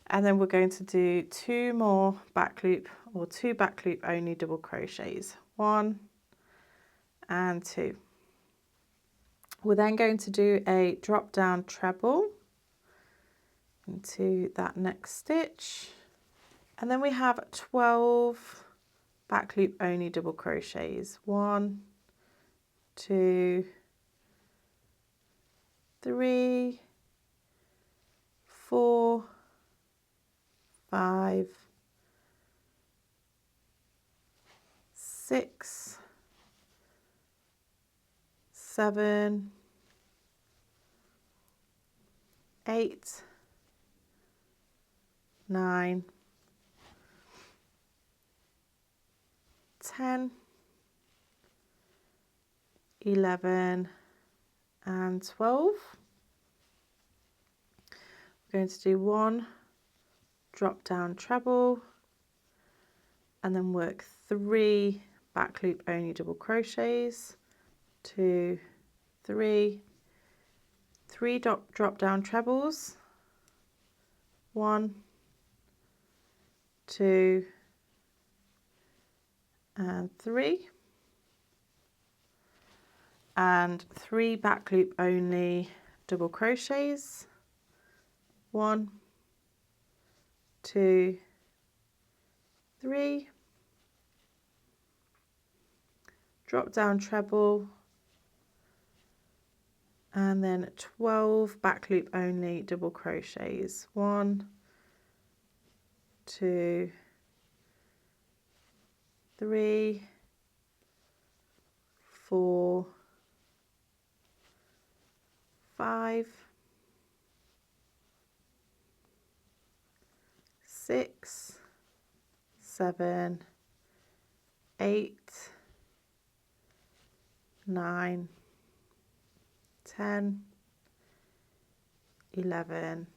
and then we're going to do 2 more back loop or 2 back loop only double crochets, 1 and 2. We're then going to do a drop down treble into that next stitch, and then we have 12 back loop only double crochets, 1, 2, 3, 4, 5, 6, 7, 8, 9, 10, 11 and 12. We're going to do 1 drop down treble and then work 3 back loop only double crochets, 2, 3, 3 drop down trebles, 1, 2 and 3, and 3 back loop only double crochets, 1, 2, 3, drop down treble, and then 12 back loop only double crochets, 1, 2, 3, 4, 5, 6, 7, 8, 9, 10, 11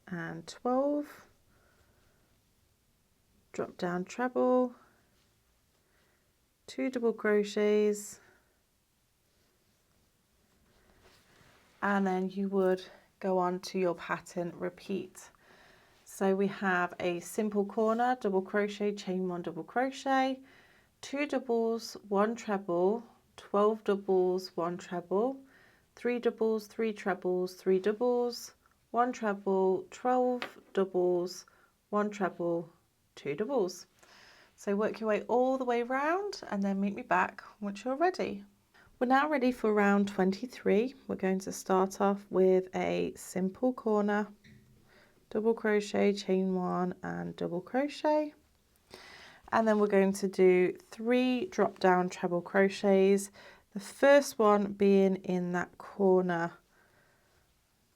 and 12, drop down treble, 2 double crochets, and then you would go on to your pattern repeat. So we have a simple corner, double crochet, chain 1 double crochet, 2 doubles, 1 treble, 12 doubles, 1 treble, 3 doubles, 3 trebles, 3 doubles, 1 treble, 12 doubles, 1 treble, 2 doubles. So work your way all the way round and then meet me back once you're ready. We're now ready for round 23. We're going to start off with a simple corner, double crochet, chain 1 and double crochet, and then we're going to do 3 drop down treble crochets, the first one being in that corner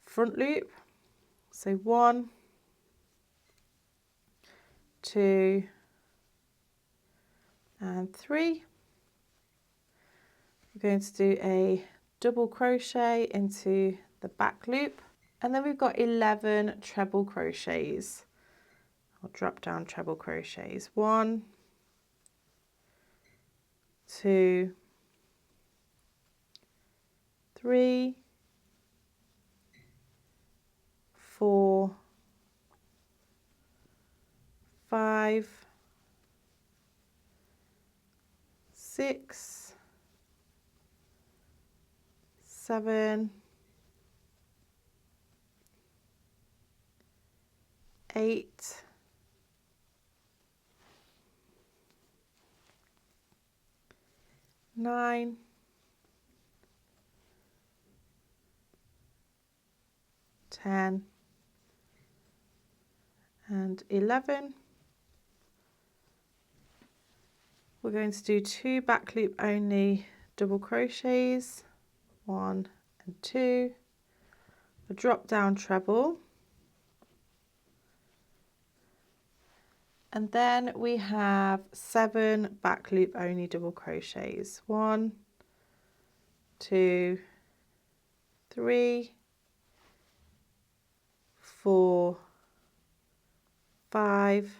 front loop. So 1, 2 and 3. We're going to do a double crochet into the back loop, and then we've got 11 treble crochets or drop down treble crochets, 1, 2, 3, 4, 5, 6, 7, 8, 9, 10 and 11. We're going to do 2 back loop only double crochets, 1 and 2, a drop down treble, and then we have 7 back loop only double crochets, 1, 2, 3, 4, 5,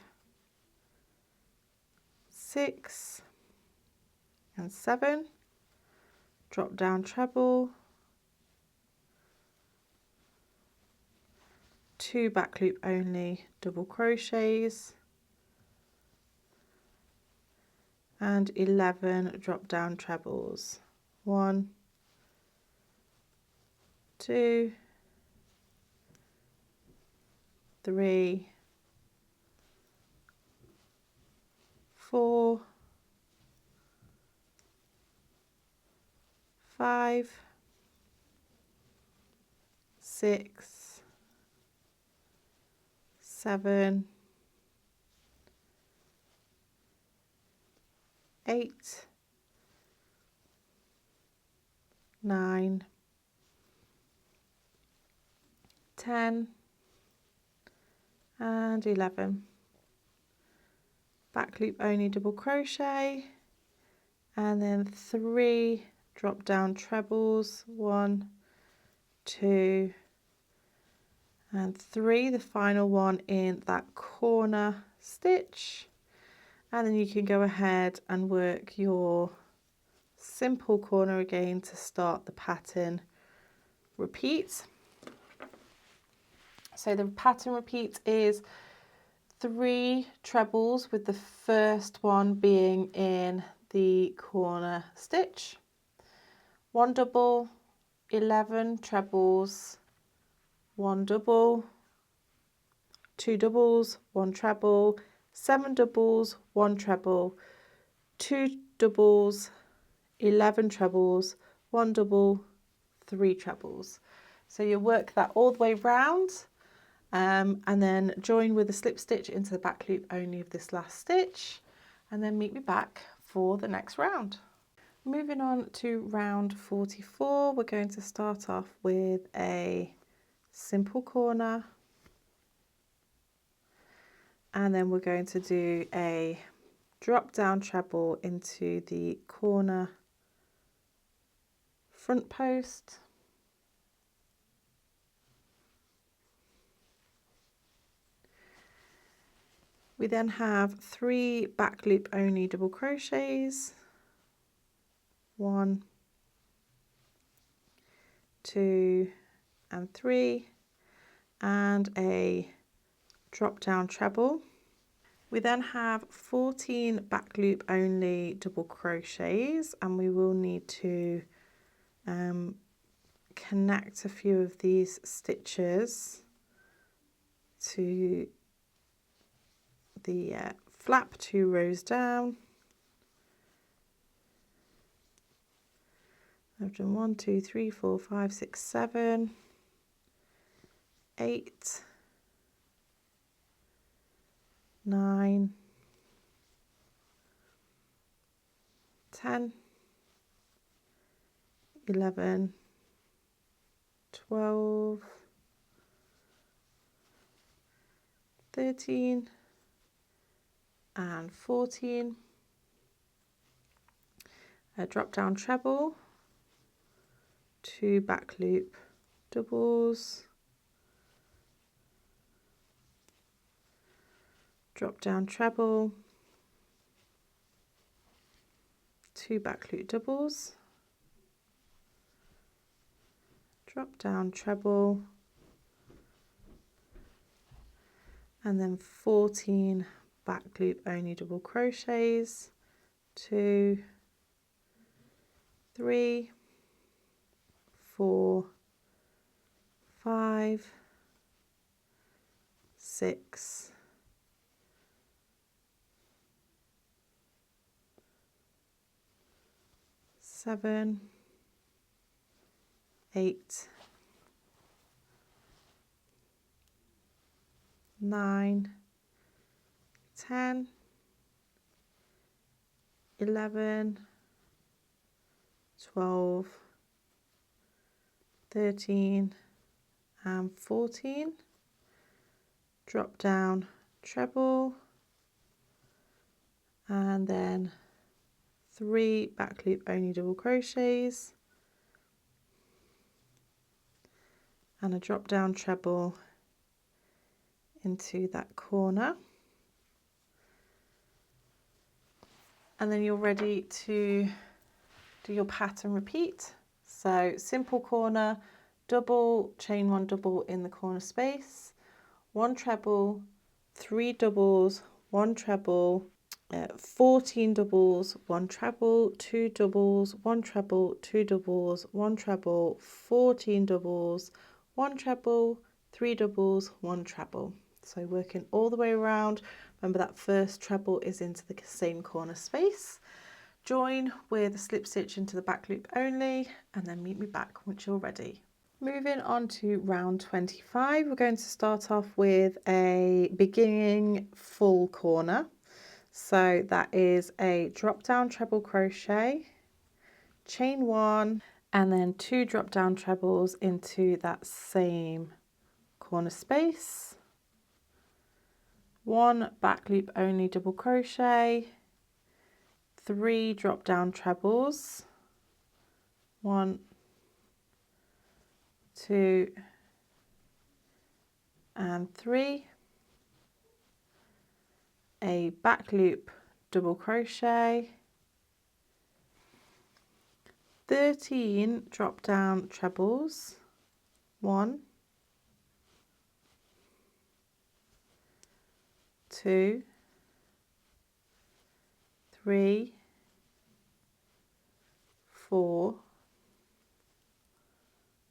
6, and 7, drop down treble, 2 back loop only double crochets, and 11 drop down trebles. 1, 2, 3, 4, 5, 6, 7, 8, 9, 10, and 11. Back loop only double crochet, and then 3 drop down trebles, 1, 2, and 3, the final one in that corner stitch. And then you can go ahead and work your simple corner again to start the pattern repeat. So the pattern repeat is 3 trebles, with the first one being in the corner stitch, 1 double, 11 trebles, 1 double, 2 doubles, 1 treble, 7 doubles, 1 treble, 2 doubles, 11 trebles, 1 double, 3 trebles. So you work that all the way round, and then join with a slip stitch into the back loop only of this last stitch, and then meet me back for the next round. Moving on to round 44, we're going to start off with a simple corner, and then we're going to do a drop down treble into the corner front post, we then have 3 back loop only double crochets, 1, 2, and 3, and a drop down treble. We then have 14 back loop only double crochets, and we will need to connect a few of these stitches to the flap 2 rows down. I've done 1, 2, 3, 4, 5, 6, 7, 8, 9, 10, 11, 12, 13, and 14. A drop down treble, 2 back loop doubles, drop down treble, 2 back loop doubles, drop down treble, and then 14 back loop only double crochets, 2, 3, 4, 5, 6, 7, 8, 9, 10, 11, 12, 13, and 14. Drop down treble, and then 3 back loop only double crochets, and a drop down treble into that corner. And then you're ready to do your pattern repeat. So simple corner, double, chain one double in the corner space, one treble, 3 doubles, one treble, 14 doubles, one treble, 2 doubles, one treble, 2 doubles, one treble, 14 doubles, one treble, 3 doubles, one treble. So working all the way around. Remember that first treble is into the same corner space. Join with a slip stitch into the back loop only, and then meet me back once you're ready. Moving on to round 25, we're going to start off with a beginning full corner. So that is a drop down treble crochet, chain one, and then 2 drop down trebles into that same corner space, 1 back loop only double crochet, 3 drop down trebles, 1, 2 and 3, a back loop double crochet, 13 drop down trebles, 1, 2, 3, 4,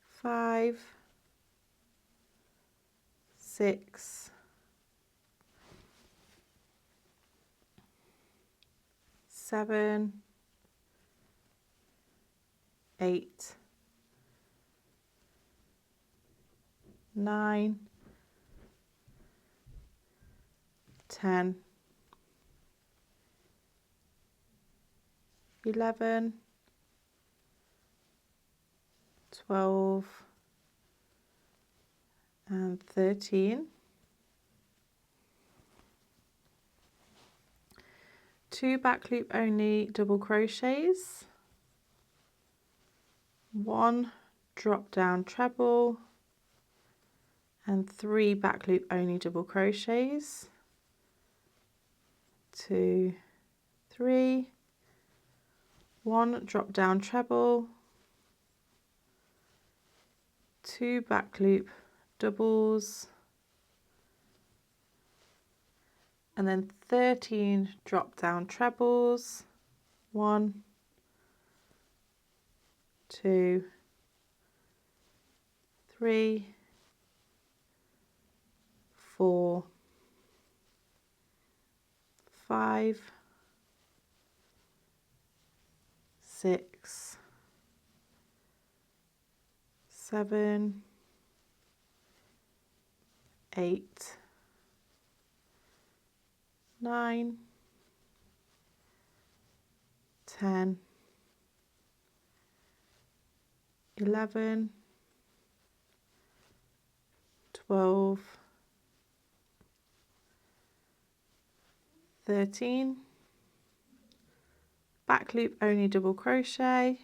5, 6, 7, 8, 9, 10, 11, 12 and 13. 2 back loop only double crochets, 1 drop down treble, and 3 back loop only double crochets, 2, 3, 1 drop down treble, 2 back loop doubles, and then 13 drop down trebles, 1, 2, 3, 4, 5, 6, 7, 8, 9, 10, 11, 12, 13, back loop only double crochet,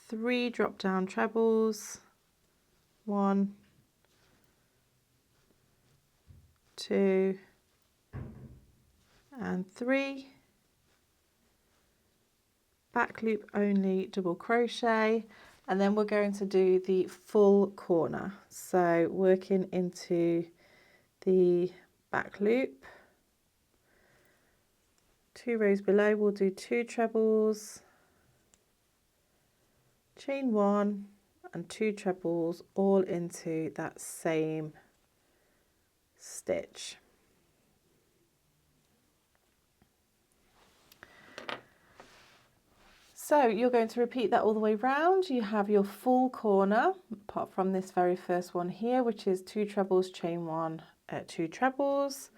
3 drop down trebles, 1, 2 and 3, back loop only double crochet, and then we're going to do the full corner. So working into the back loop, 2 rows below we'll do 2 trebles, chain 1 and 2 trebles all into that same stitch. So you're going to repeat that all the way round. You have your full corner, apart from this very first one here, which is 2 trebles, chain 1, 2 trebles,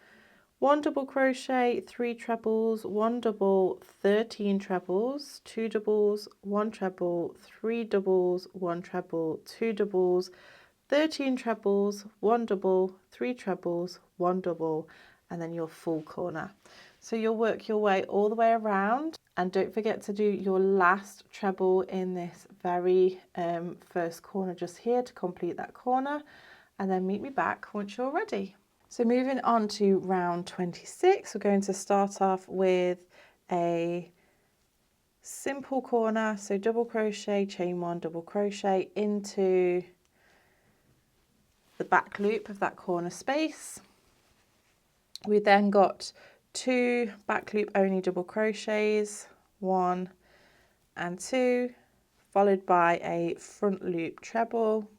1 double crochet, 3 trebles, 1 double, 13 trebles, 2 doubles, 1 treble, 3 doubles, 1 treble, 2 doubles, 13 trebles, 1 double, 3 trebles, 1 double, and then your full corner. So you'll work your way all the way around, and don't forget to do your last treble in this very first corner just here to complete that corner, and then meet me back once you're ready. So moving on to round 26, we're going to start off with a simple corner, so double crochet, chain one, double crochet into the back loop of that corner space. We then got 2 back loop only double crochets, 1 and 2, followed by a front loop treble.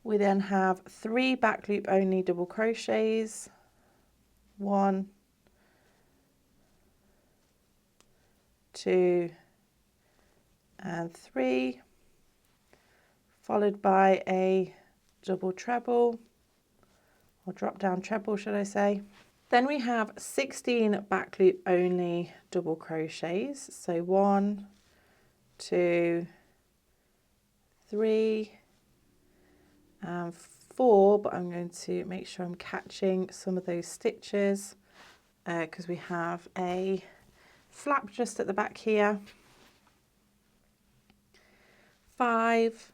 We then have 3 back loop only double crochets, 1, 2 and 3, followed by a double treble, or drop down treble should I say. Then we have 16 back loop only double crochets, so 1, 2, 3 and 4, but I'm going to make sure I'm catching some of those stitches because we have a flap just at the back here. 5,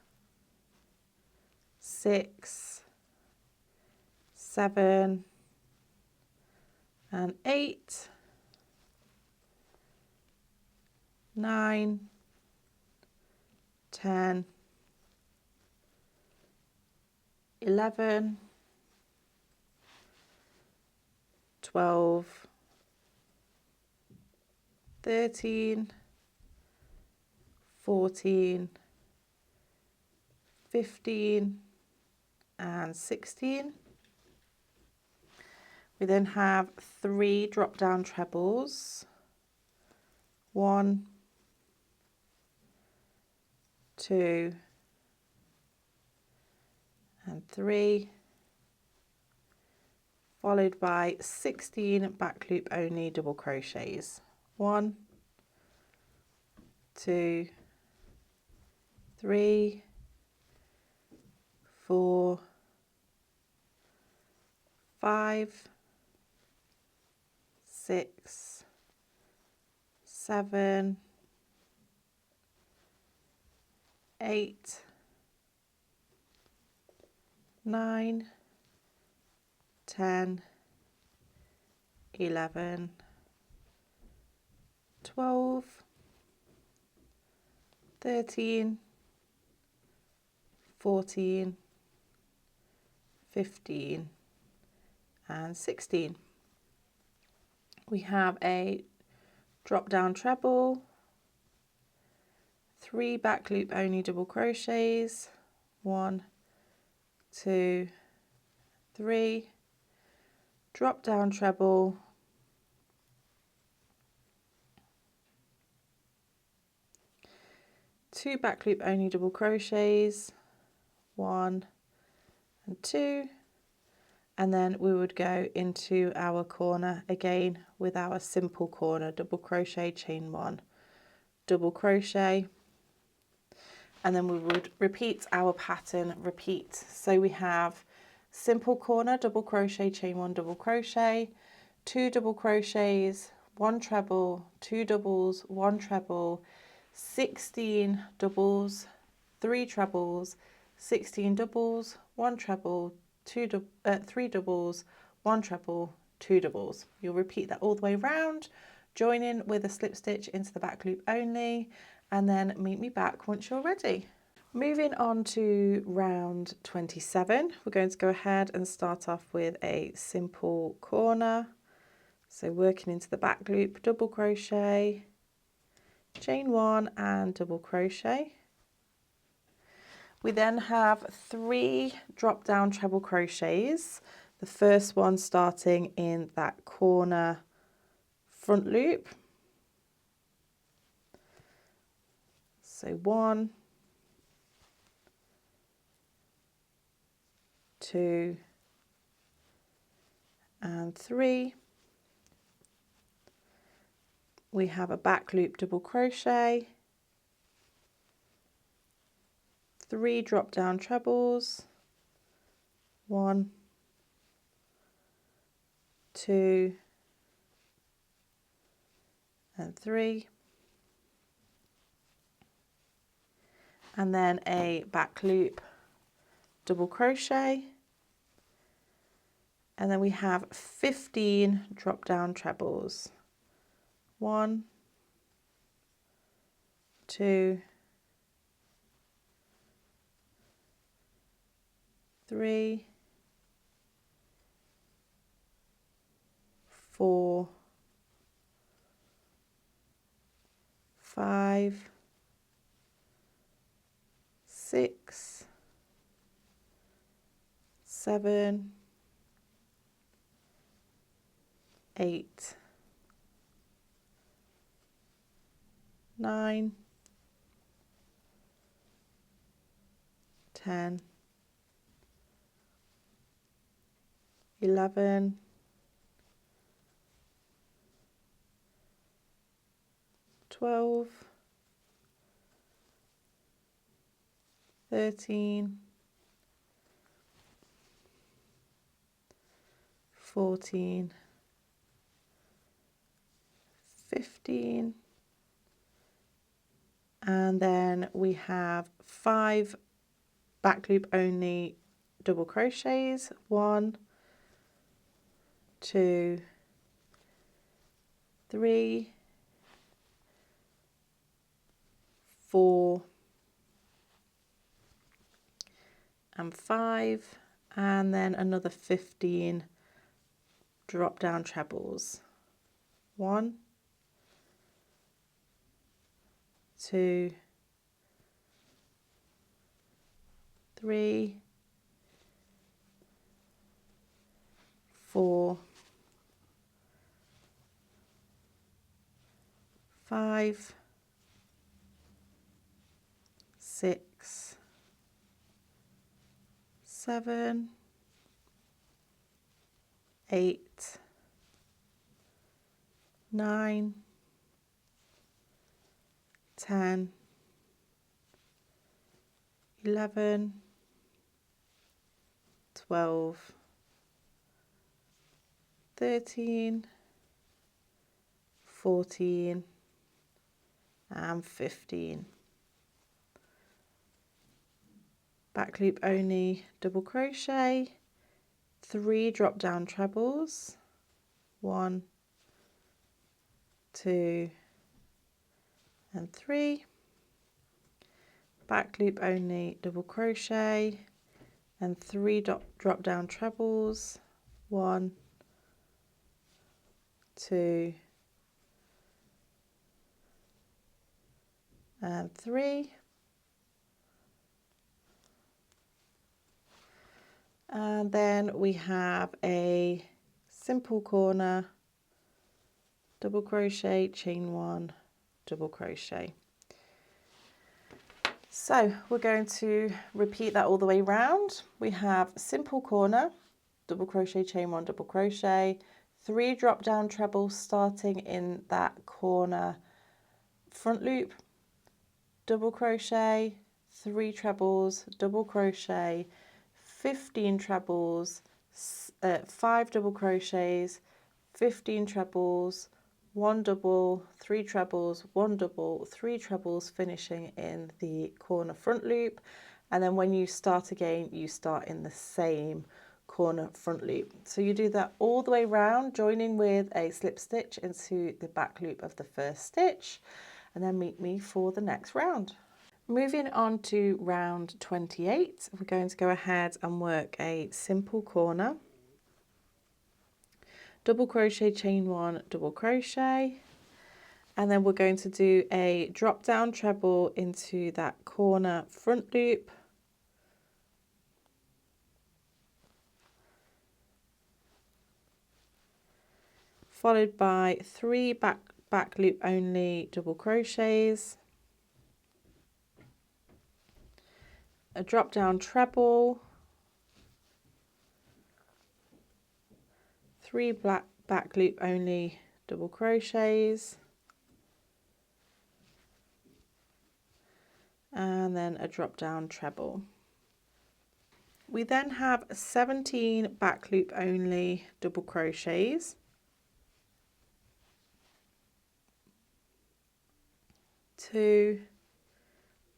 6, 7 and 8, 9, 10, 11, 12, 13, 14, 15 and 16. We then have 3 drop down trebles, 1, 2 and 3, followed by 16 back loop only double crochets, 1, 2, 3, 4, 5, 6, 7, 8, 9, 10, 11, 12, 13, 14, 15 and 16. We have a drop down treble, 3 back loop only double crochets, 1, 2, 3, drop down treble, 2 back loop only double crochets, 1 and 2, and then we would go into our corner again with our simple corner, double crochet, chain 1, double crochet, and then we would repeat our pattern, so we have simple corner, double crochet, chain 1, double crochet, 2 double crochets, 1 treble, 2 doubles, 1 treble, 16 doubles, 3 trebles, 16 doubles, 1 treble, 3 doubles, 1 treble, 2 doubles. You'll repeat that all the way round, join in with a slip stitch into the back loop only, and then meet me back once you're ready. Moving on to round 27, we're going to go ahead and start off with a simple corner. So working into the back loop, double crochet, chain 1 and double crochet. We then have 3 drop down treble crochets, the first one starting in that corner front loop. So 1, 2 and 3. We have a back loop double crochet, 3 drop down trebles, 1, 2 and 3, and then a back loop double crochet, And then we have 15 drop down trebles. 1, 2, 3, 4, 5, 6, 7, 8, 9, 10, 11, 12, 13, 14, 15, and then we have 5 back loop only double crochets. 1, 2, 3, 4, and 5, and then another 15 drop down trebles. 1, 2, 3, 4, 5, 6, 7, 8, 9, 10, 11, 12, 13, 14, and 15. Back loop only double crochet, 3 drop down trebles. 1, 2, and 3. Back loop only double crochet and 3 drop down trebles. 1, 2, and 3. And then we have a simple corner, double crochet, chain 1, double crochet. So we're going to repeat that all the way round. We have simple corner, double crochet, chain 1, double crochet, 3 drop down trebles starting in that corner front loop, double crochet, 3 trebles, double crochet, 15 trebles, 5 double crochets, 15 trebles, 1 double, 3 trebles, 1 double, 3 trebles, finishing in the corner front loop. And then when you start again, you start in the same corner front loop. So you do that all the way round, joining with a slip stitch into the back loop of the first stitch, and then meet me for the next round. Moving on to round 28, we're going to go ahead and work a simple corner, double crochet, chain 1, double crochet, and then we're going to do a drop down treble into that corner front loop, followed by 3 back loop only double crochets, a drop down treble, 3 back loop only double crochets, and then a drop down treble. We then have 17 back loop only double crochets, 2,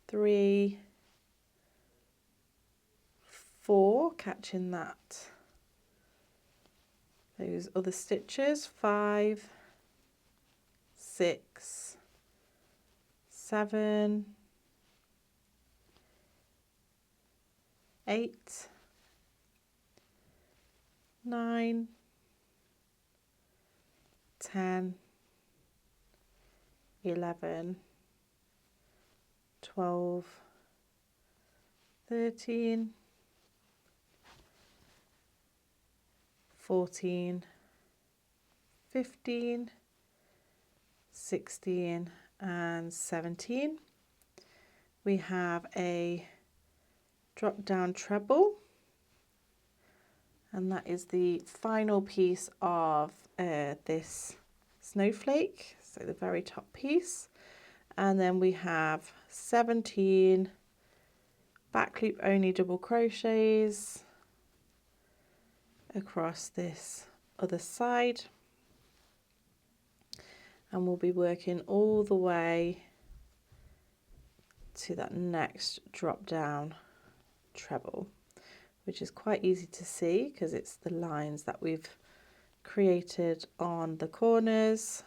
3, 4, catching that those other stitches. 5, 6, 7, 8, 9, 10, 11, 12, 13, 14, 15, 16 and 17. We have a drop down treble, and that is the final piece of this snowflake, so the very top piece. And then we have 17 back loop only double crochets across this other side, and we'll be working all the way to that next drop down treble, which is quite easy to see because it's the lines that we've created on the corners.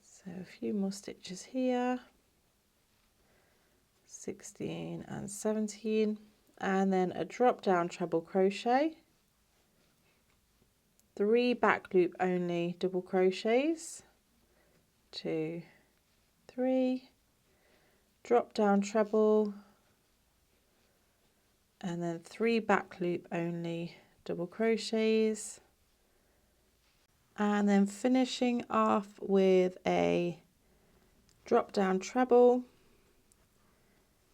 So a few more stitches here, 16 and 17, and then a drop down treble crochet, 3 back loop only double crochets, 2, 3, drop down treble, and then 3 back loop only double crochets, and then finishing off with a drop down treble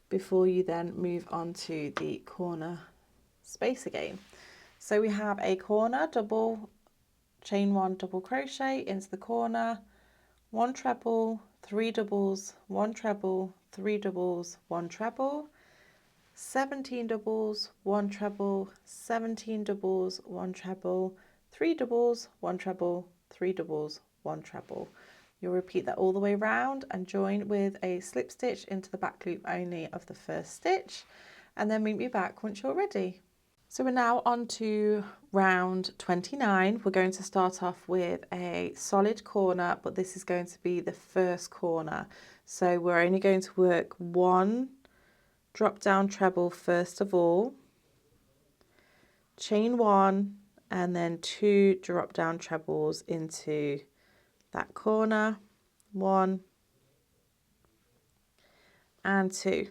before you then move on to the corner space again. So we have a corner double, chain 1 double crochet into the corner, 1 treble, 3 doubles, 1 treble, 3 doubles, 1 treble, 17 doubles, 1 treble, 17 doubles, 1 treble, 3 doubles, 1 treble, 3 doubles, 1 treble. You'll repeat that all the way around and join with a slip stitch into the back loop only of the first stitch, and then meet me back once you're ready. So we're now on to round 29. We're going to start off with a solid corner, but this is going to be the first corner. So we're only going to work 1 drop down treble first of all, chain 1, and then 2 drop down trebles into that corner, 1 and 2.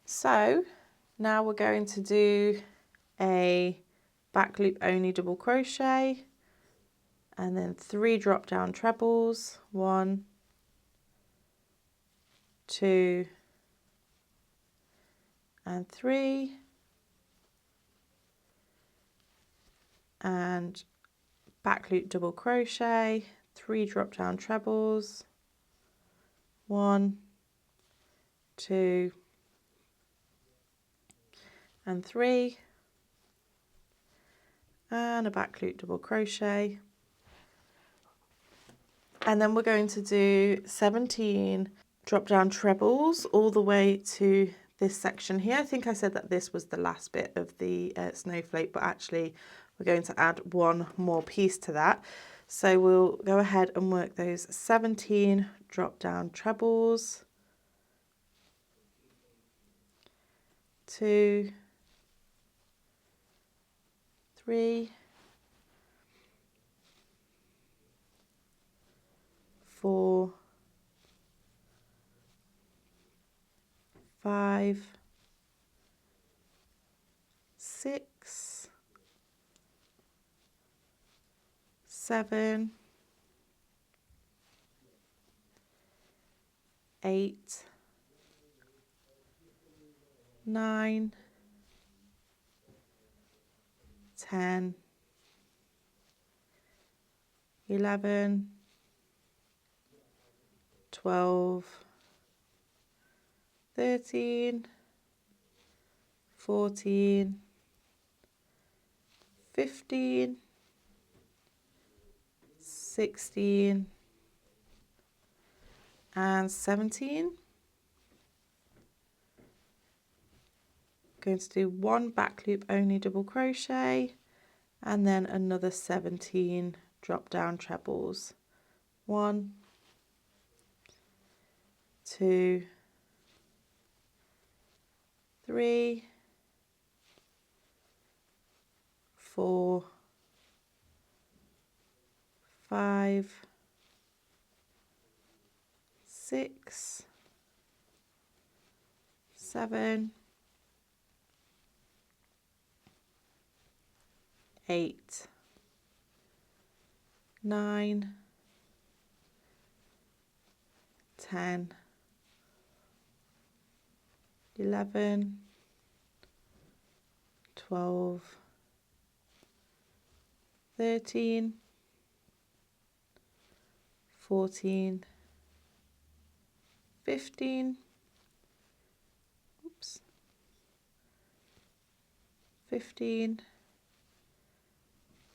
So now we're going to do a back loop only double crochet, and then 3 drop down trebles, 1, 2 and 3, and back loop double crochet, 3 drop down trebles, 1, 2 and 3, and a back loop double crochet, and then we're going to do 17 drop down trebles all the way to this section here. I think I said that this was the last bit of the snowflake, but actually we're going to add 1 more piece to that. So we'll go ahead and work those 17 drop down trebles, 2, 3, 4, 5, 6, 7, 8, 9, 10, 11, 12, 13, 14, 15, 16, and 17. Going to do one back loop only double crochet and then another 17 drop down trebles. 1, 2, 3, 4, 5, 6, 7, 8, 9, 10, 11, 12, 13, 14, 15, 15,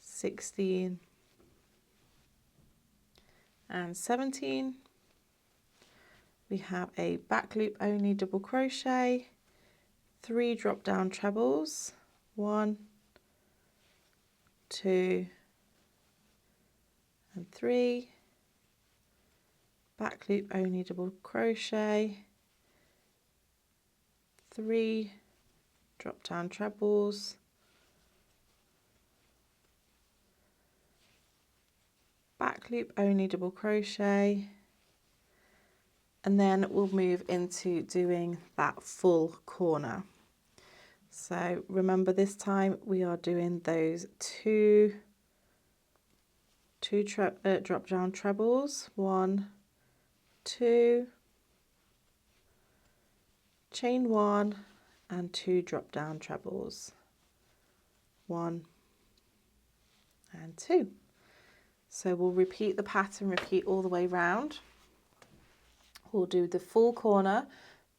16 and 17. We have a back loop only double crochet, 3 drop down trebles, 1, 2 and 3, back loop only double crochet, 3 drop down trebles, back loop only double crochet, and then we'll move into doing that full corner. So remember, this time we are doing those two drop down trebles, 1, 2, chain 1 and 2 drop down trebles, 1 and 2. So we'll repeat the pattern, repeat all the way round. We'll do the full corner,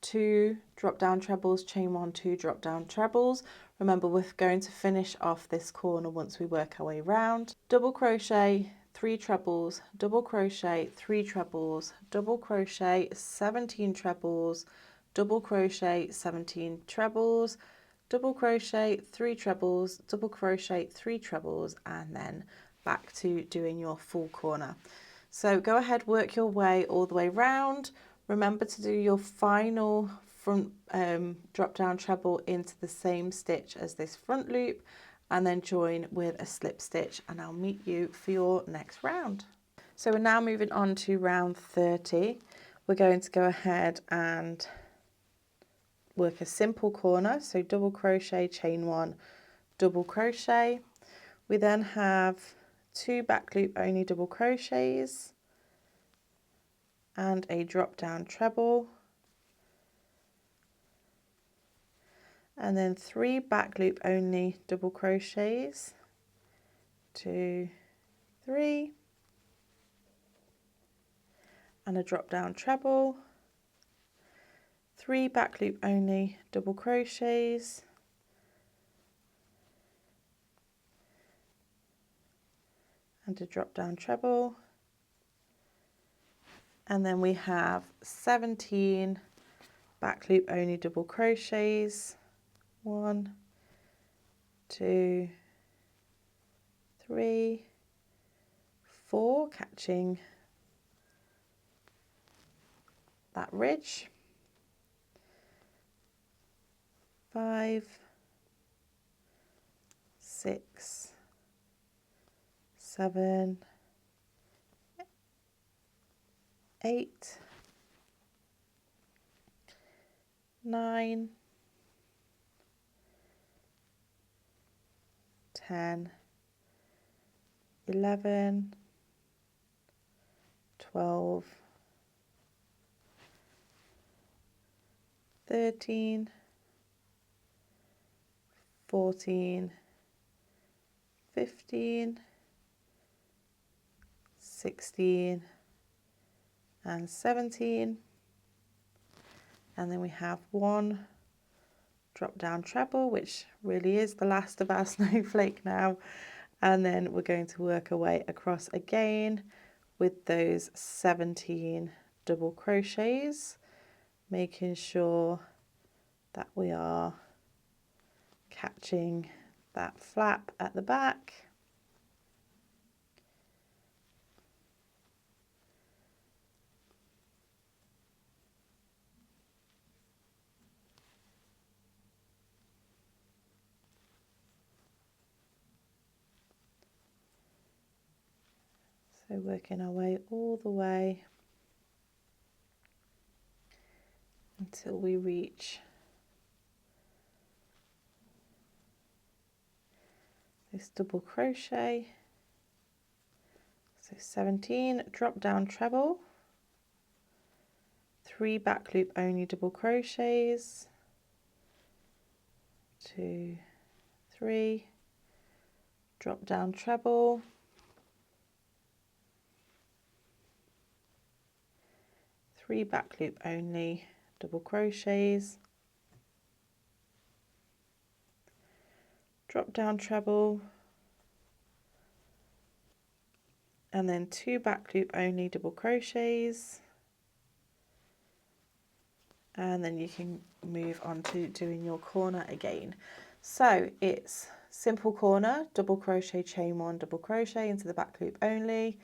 2 drop down trebles, chain 1, 2 drop down trebles. Remember, we're going to finish off this corner once we work our way round. Double crochet, 3 trebles, double crochet, 3 trebles, double crochet, 17 trebles, double crochet, 17 trebles, double crochet, 3 trebles, double crochet, 3 trebles, and then back to doing your full corner. So go ahead, work your way all the way round. Remember to do your final front drop down treble into the same stitch as this front loop, and then join with a slip stitch, and I'll meet you for your next round. So we're now moving on to round 30. We're going to go ahead and work a simple corner, so double crochet, chain 1, double crochet. We then have 2 back loop only double crochets and a drop down treble, and then 3 back loop only double crochets, 2, 3, and a drop down treble, 3 back loop only double crochets, and a drop down treble, and then we have 17 back loop only double crochets, 1, 2, 3, 4, catching that ridge, 5, 6, 7, 8, 9, 10, 11, 12, 13, 14, 15, 16, and 17. And then we have 1 drop down treble, which really is the last of our snowflake now. And then we're going to work our way across again with those 17 double crochets, making sure that we are catching that flap at the back. So working our way all the way until we reach this double crochet. So 17, drop down treble, 3 back loop only double crochets, 2, 3, drop down treble, 3 back loop only double crochets, drop down treble, and then 2 back loop only double crochets, and then you can move on to doing your corner again. So it's simple corner, double crochet, chain 1, double crochet into the back loop only,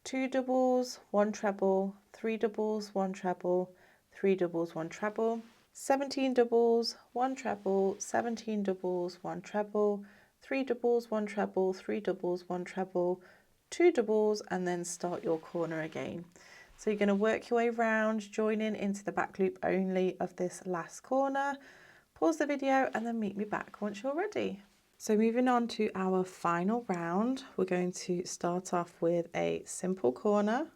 2 doubles, 1 treble, 3 doubles, 1 treble, 3 doubles, 1 treble, 17 doubles, 1 treble, 17 doubles, 1 treble, 3 doubles, 1 treble, 3 doubles, 1 treble, 2 doubles, and then start your corner again. So you're going to work your way around, joining into the back loop only of this last corner. Pause the video and then meet me back once you're ready. So moving on to our final round, we're going to start off with a simple corner,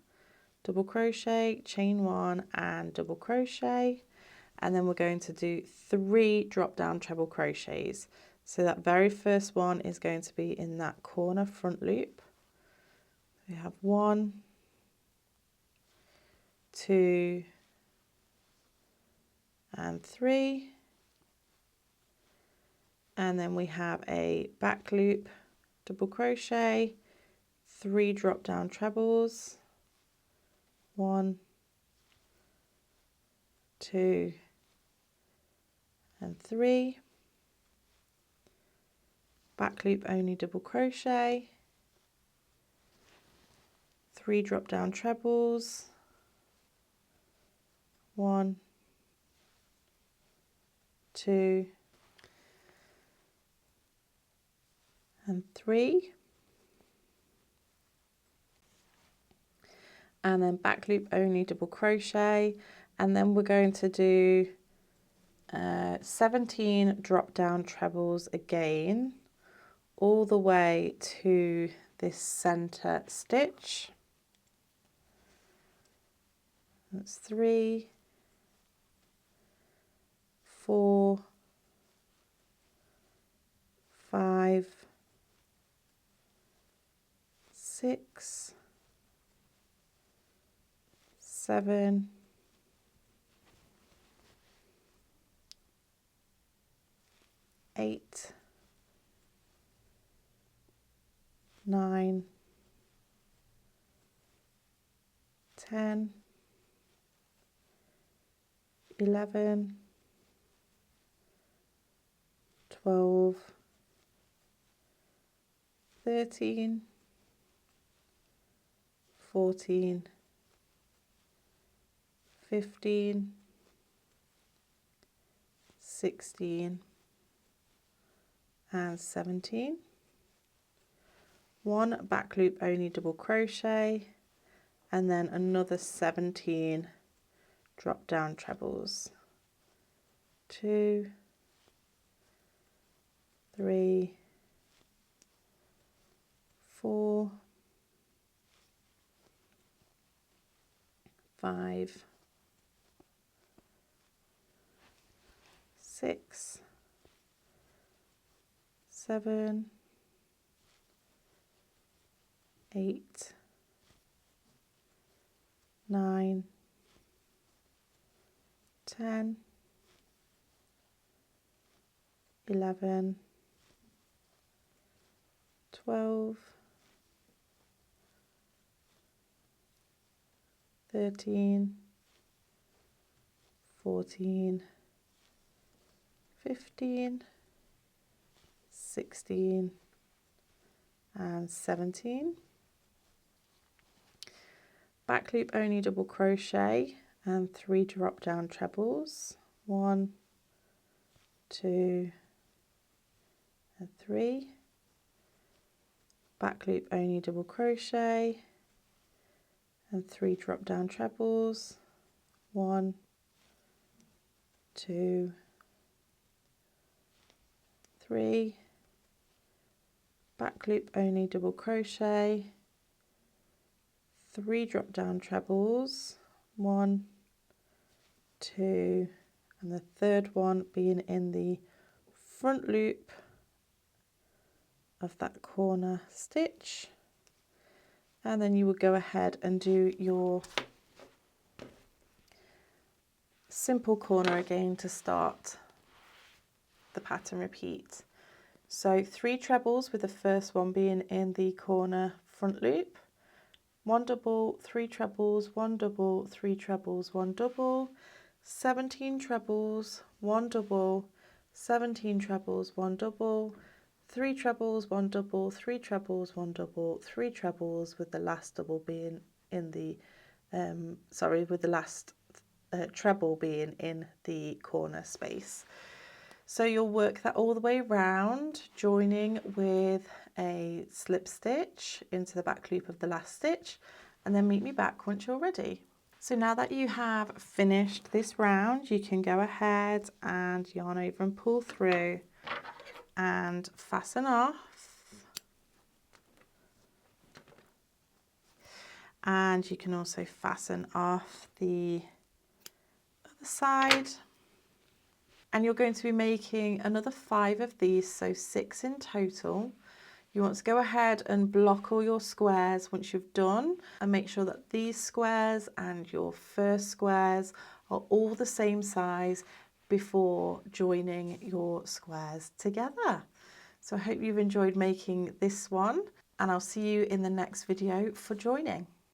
double crochet, chain 1 and double crochet, and then we're going to do 3 drop down treble crochets. So that very first one is going to be in that corner front loop. We have 1, 2 and 3, and then we have a back loop double crochet, 3 drop down trebles, 1, 2 and 3, back loop only double crochet, 3 drop down trebles, 1, 2 and 3, and then back loop only double crochet, and then we're going to do 17 drop down trebles again all the way to this center stitch. That's 3, 4, 5, 6, 7, 8, 9, 10, 11, 12, 13, 14, 15, 16 and 17. 1 back loop only double crochet, and then another 17 drop down trebles. 2, 3, 4, 5, 6, 7, 8, 9, 10, 11, 12, 13, 14, 15, 16 and 17. Back loop only double crochet and 3 drop down trebles, 1, 2 and 3. Back loop only double crochet and 3 drop down trebles, 1, 2, 3. Back loop only double crochet, 3 drop down trebles, 1, 2, and the third one being in the front loop of that corner stitch. And then you will go ahead and do your simple corner again to start the pattern repeat. So 3 trebles, with the first one being in the corner front loop, 1 double, 3 trebles, 1 double, 3 trebles, 1 double, 17 trebles, 1 double, 17 trebles, 1 double, 3 trebles, 1 double, 3 trebles, 1 double, 3 trebles, with the last double being in the with the last treble being in the corner space. So you'll work that all the way round, joining with a slip stitch into the back loop of the last stitch, and then meet me back once you're ready. So now that you have finished this round, you can go ahead and yarn over and pull through and fasten off. And you can also fasten off the other side. And you're going to be making another 5 of these, so 6 in total. You want to go ahead and block all your squares once you've done, and make sure that these squares and your first squares are all the same size before joining your squares together. So I hope you've enjoyed making this one, and I'll see you in the next video for joining.